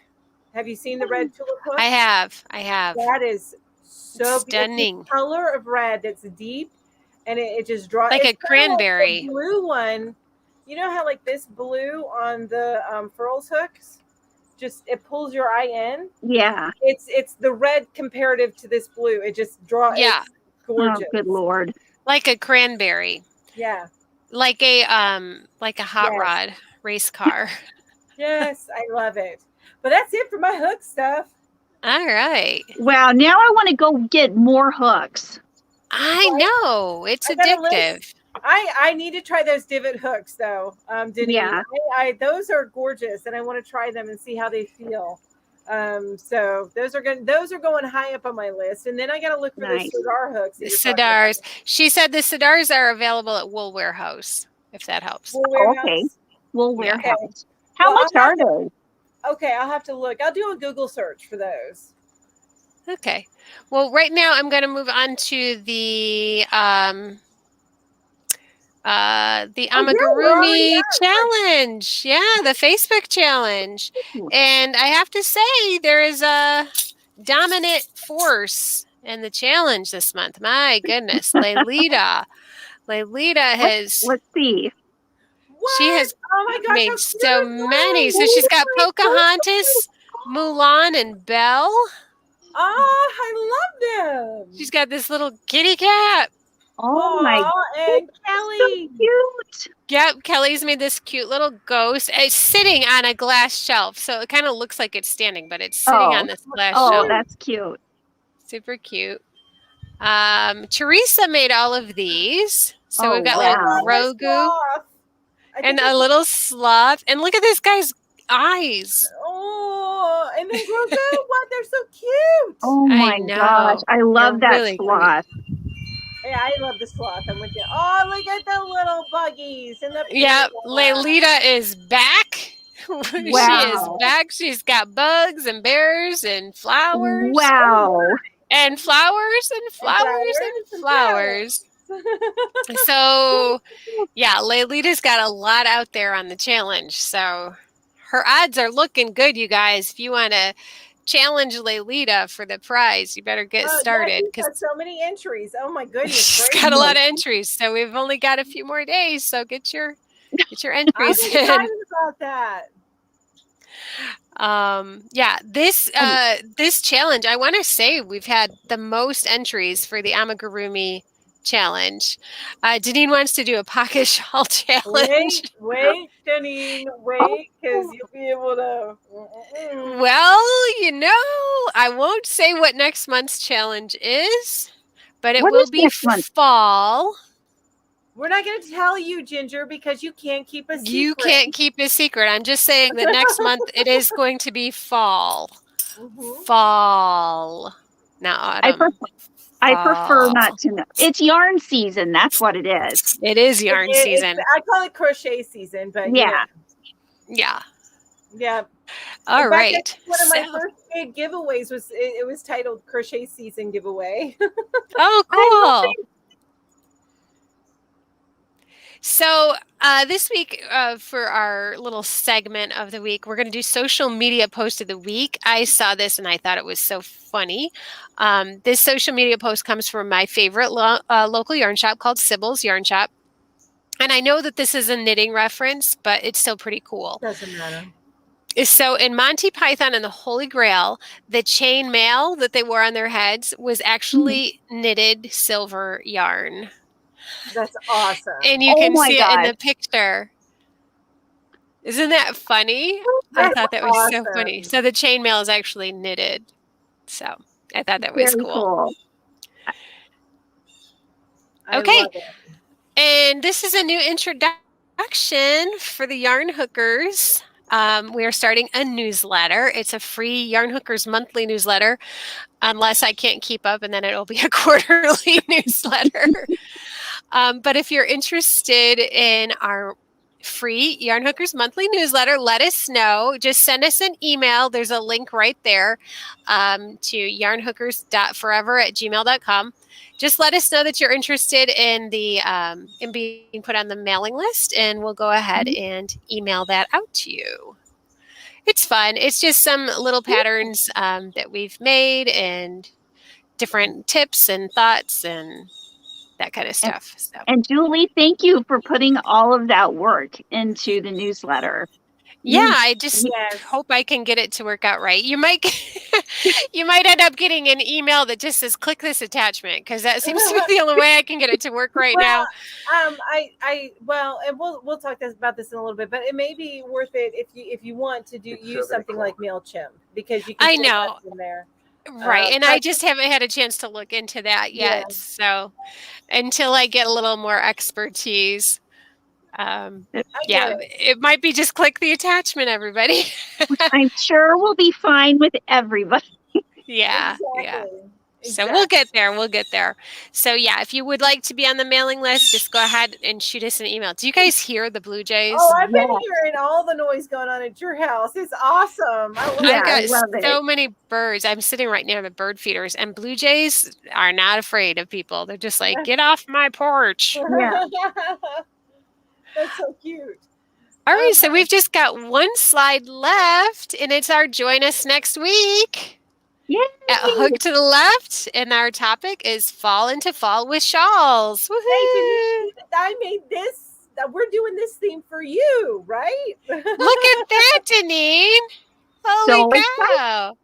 Have you seen the red tulip hook? I have. That is so stunning. It's a color of red that's deep, and it just draws like a cranberry. Like the blue one. You know how like this blue on the furls hooks, just it pulls your eye in. Yeah. It's the red comparative to this blue. It just draws. Yeah. It's gorgeous. Oh, good Lord. Like a cranberry. Yeah. Like a hot rod race car. Yes, I love it. But that's it for my hook stuff. All right. Wow. Now I want to go get more hooks. I know. It's addictive. I need to try those divot hooks though. Denise. Yeah. Those are gorgeous, and I want to try them and see how they feel. So those are going high up on my list, and then I got to look for the Sidar hooks. The Sidars. She said the Sidars are available at Wool Warehouse, if that helps. Okay. Wool Warehouse. How much are they? Okay, I'll have to look. I'll do a Google search for those. Okay. Well, right now I'm going to move on to the Amigurumi challenge. Yeah, the Facebook challenge. And I have to say there is a dominant force in the challenge this month. My goodness, Leilita. Leilita has let's see. She has made so many. So she's got Pocahontas, Mulan, and Belle. Oh, I love them. She's got this little kitty cat. Oh my and Kelly. So cute. Yep, Kelly's made this cute little ghost. It's sitting on a glass shelf. So it kind of looks like it's standing, but it's sitting on this glass shelf. Oh, that's cute. Super cute. Teresa made all of these. So we've got little Grogu. And a little sloth. And look at this guy's eyes. Oh, and then grows out. What? They're so cute. Oh my gosh. I love that really sloth. Yeah, I love the sloth. I'm with you. Oh, look at the little buggies and the Yep, Laylita is back. Wow. She is back. She's got bugs and bears and flowers. Wow. And flowers and flowers and flowers. So, yeah, Laylita's got a lot out there on the challenge. So, her odds are looking good, you guys. If you want to challenge Laylita for the prize, you better get started. She's got so many entries. Oh my goodness. She's got a lot of entries. So, we've only got a few more days. So, get your entries I'm excited about that. This challenge, I want to say we've had the most entries for the amigurumi challenge. Deneen wants to do a pocket shawl challenge. Wait, Deneen, wait, because you'll be able to. Well, I won't say what next month's challenge is, but it will be fall. We're not going to tell you, Ginger, because you can't keep a secret. You can't keep a secret. I'm just saying that next month it is going to be fall. Mm-hmm. Fall. Not autumn. I prefer not to know. It's yarn season. That's what it is. It is yarn season. I call it crochet season, but yeah. Yeah. All right. One of my first big giveaways was titled Crochet Season Giveaway. Oh, cool. So this week, for our little segment of the week, we're going to do social media post of the week. I saw this and I thought it was so funny. This social media post comes from my favorite local yarn shop called Sybil's Yarn Shop. And I know that this is a knitting reference, but it's still pretty cool. Doesn't matter. So in Monty Python and the Holy Grail, the chain mail that they wore on their heads was actually knitted silver yarn. That's awesome. And you can see it in the picture. Isn't that funny? I thought that was so funny. So the chainmail is actually knitted. So I thought that was cool. Okay. And this is a new introduction for the Yarn Hookers. We are starting a newsletter. It's a free Yarn Hookers monthly newsletter, unless I can't keep up, and then it'll be a quarterly newsletter. But if you're interested in our free Yarn Hookers monthly newsletter, let us know. Just send us an email. There's a link right there to yarnhookers.forever@gmail.com. Just let us know that you're interested in in being put on the mailing list, and we'll go ahead and email that out to you. It's fun. It's just some little patterns that we've made and different tips and thoughts and that kind of stuff. And Julie, thank you for putting all of that work into the newsletter. Yeah, I just hope I can get it to work out right. You might end up getting an email that just says click this attachment, because that seems to be the only way I can get it to work right now. And we'll talk about this in a little bit, but it may be worth it if you want to use something like MailChimp, because you can put in there. Right. And I just haven't had a chance to look into that yet. Yeah. So until I get a little more expertise, it might be just click the attachment, everybody. I'm sure we'll be fine with everybody. Yeah. Exactly. Yeah. So we'll get there. So yeah, if you would like to be on the mailing list, just go ahead and shoot us an email. Do you guys hear the blue jays? Oh, I've been hearing all the noise going on at your house. It's awesome. I love so many birds. I'm sitting right near the bird feeders, and blue jays are not afraid of people. They're just like, get off my porch. Yeah. That's so cute. All right, so we've just got one slide left, and it's our join us next week. Yeah. Hook to the left, and our topic is fall into fall with shawls. Woohoo! I made this. We're doing this theme for you, right? Look at that, Deneen. Holy cow!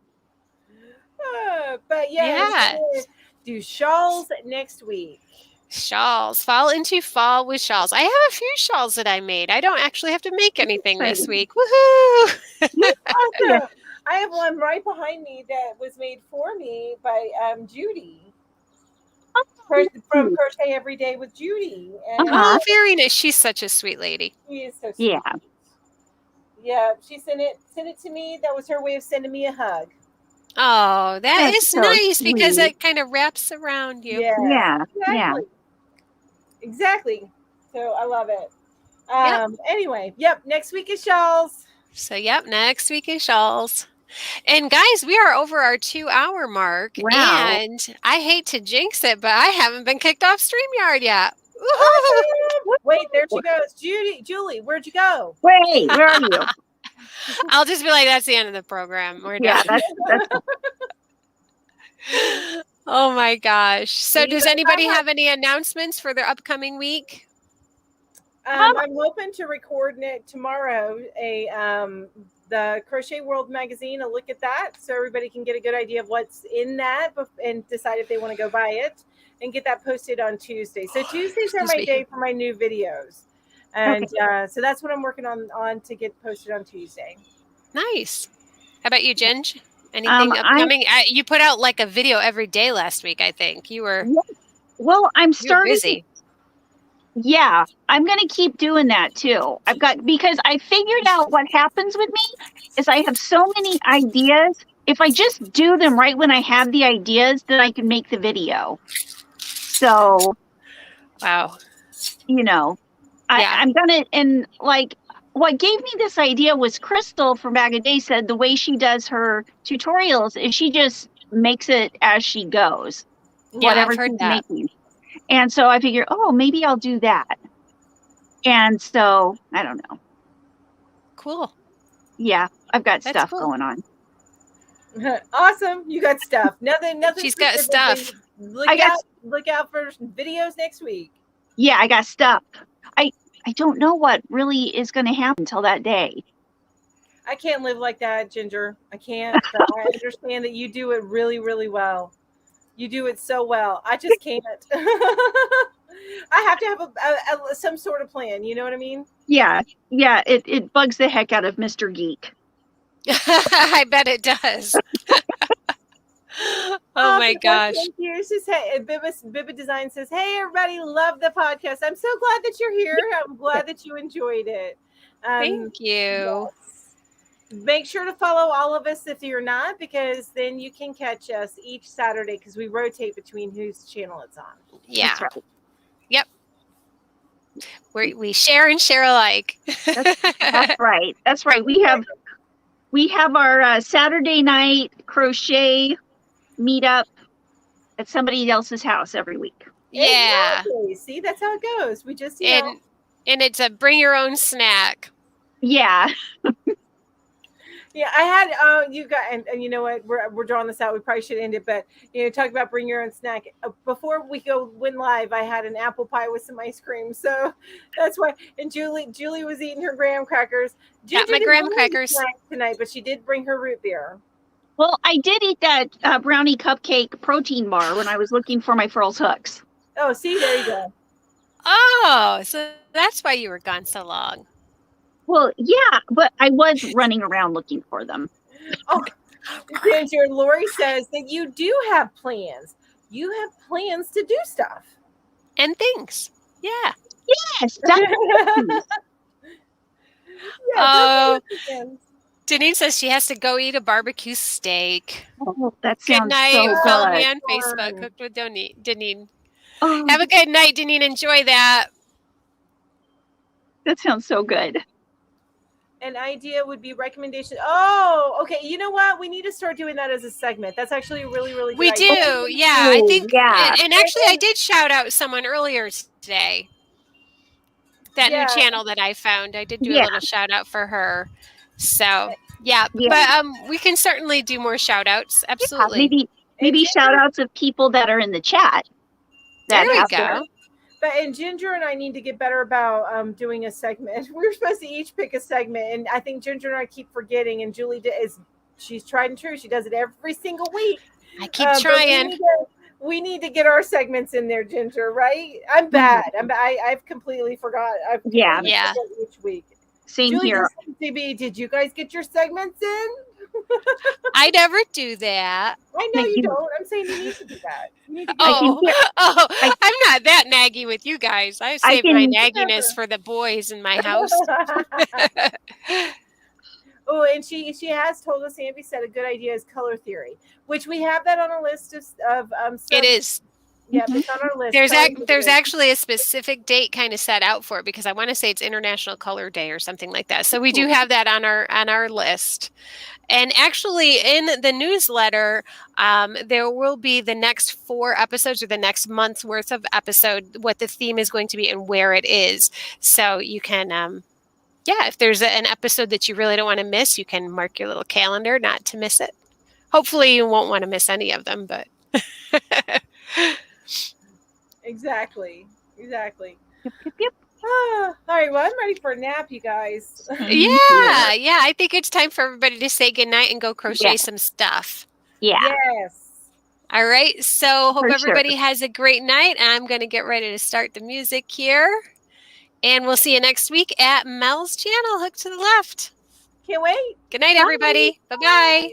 But we'll do shawls next week. Shawls. Fall into fall with shawls. I have a few shawls that I made. I don't actually have to make anything this week. Woohoo! Awesome. I have one right behind me that was made for me by Judy. from Crochet Every Day with Judy. And Oh, very nice. She's such a sweet lady. she is so sweet. Yeah. Yeah, she sent it to me. That was her way of sending me a hug. Oh, that is so nice because sweet. it kind of wraps around you. Yeah. Yeah. Exactly. Yeah. Exactly. So I love it. Yep. Anyway, next week is Shawls. So, yep, next week is Shawls. And guys, we are over our 2-hour mark. Wow. And I hate to jinx it, but I haven't been kicked off StreamYard yet. Awesome. Wait, there she goes. Julie, where'd you go? Wait, where are you? I'll just be like, that's the end of the program. We're Yeah, done. that's Oh my gosh. So You does guys anybody have- have any announcements for their upcoming week? I'm hoping to record tomorrow the Crochet World magazine, a look at that, so everybody can get a good idea of what's in that and decide if they want to go buy it, and get that posted on Tuesday. So Tuesdays are my day for my new videos, and so that's what I'm working on to get posted on Tuesday. Nice. How about you, Ginge? Anything upcoming? You put out like a video every day last week, I think. You were well, I'm starting busy. Yeah, I'm going to keep doing that too. Because I figured out what happens with me is I have so many ideas. If I just do them right when I have the ideas, then I can make the video. So, wow. I'm going to, and like, what gave me this idea was Crystal from Bag of Day said the way she does her tutorials is she just makes it as she goes. Yeah, whatever I've heard she's that. making. And so I figured, maybe I'll do that. And so, I don't know. Cool. Yeah, I've got That's stuff cool. going on. Awesome. You got stuff. Nothing She's got stuff. Look out for videos next week. Yeah, I got stuff. I don't know what really is going to happen until that day. I can't live like that, Ginger. I can't. But I understand that you do it really, really well. You do it so well. I just can't. I have to have some sort of plan. You know what I mean? Yeah. It bugs the heck out of Mr. Geek. I bet it does. Oh my gosh. Thank you. It's just, hey, Bibba Design says, hey, everybody, love the podcast. I'm so glad that you're here. I'm glad that you enjoyed it. Thank you. Yes. Make sure to follow all of us if you're not, because then you can catch us each Saturday because we rotate between whose channel it's on. Yeah. That's right. Yep. We share and share alike. That's right. That's right. We have our Saturday night crochet meetup at somebody else's house every week. Yeah. Exactly. See, that's how it goes. We just and it's a bring your own snack. Yeah. Yeah, I had you got and you know what, we're drawing this out. We probably should end it, but talk about bring your own snack. Before we went live, I had an apple pie with some ice cream, so that's why. And Julie was eating her graham crackers. Got my graham crackers tonight, but she did bring her root beer. Well, I did eat that brownie cupcake protein bar when I was looking for my Furls hooks. Oh, see, there you go. Oh, so that's why you were gone so long. Well, yeah, but I was running around looking for them. Oh, Ginger, Lori says that you do have plans. You have plans to do stuff. And things. Yeah. Yes. Denise says she has to go eat a barbecue steak. Oh, that sounds good night. so Follow good. me on Facebook. Cooked with Deneen. Oh, have a good night, Deneen. Enjoy that. That sounds so good. An idea would be recommendation. Oh, okay. You know what? We need to start doing that as a segment. That's actually a really, really good We idea. do. Yeah, I think. Yeah. And actually, I did shout out someone earlier today. That new channel that I found. I did do a little shout out for her. So, yeah. But we can certainly do more shout outs. Absolutely. Yeah, maybe shout outs of people that are in the chat. There we go. And Ginger and I need to get better about doing a segment. We were supposed to each pick a segment, and I think Ginger and I keep forgetting. And Julie she's tried and true. She does it every single week. I keep trying. We need to get our segments in there, Ginger. Right? I'm bad. I've completely forgot. Yeah. Each week. Same Julie here. DB, did you guys get your segments in? I never do that. I know you don't. I'm saying you need to do that. You need to I'm not that naggy with you guys. I save my nagginess for the boys in my house. Oh, and she has told us, Ambi said a good idea is color theory, which we have that on a list of it is. Yeah, it's on our list. There's actually a specific date kind of set out for it because I want to say it's International Color Day or something like that. So we do have that on our list. And actually, in the newsletter, there will be the next 4 episodes or the next month's worth of episode, what the theme is going to be and where it is. So you can, if there's an episode that you really don't want to miss, you can mark your little calendar not to miss it. Hopefully, you won't want to miss any of them, but. Exactly. Yep. All right, well, I'm ready for a nap, you guys. Yeah, I think it's time for everybody to say goodnight and go crochet some stuff. Yeah. Yes. All right, so hope everybody has a great night, and I'm going to get ready to start the music here. And we'll see you next week at Mel's channel, Hook to the Left. Can't wait. Good night, everybody. Bye-bye.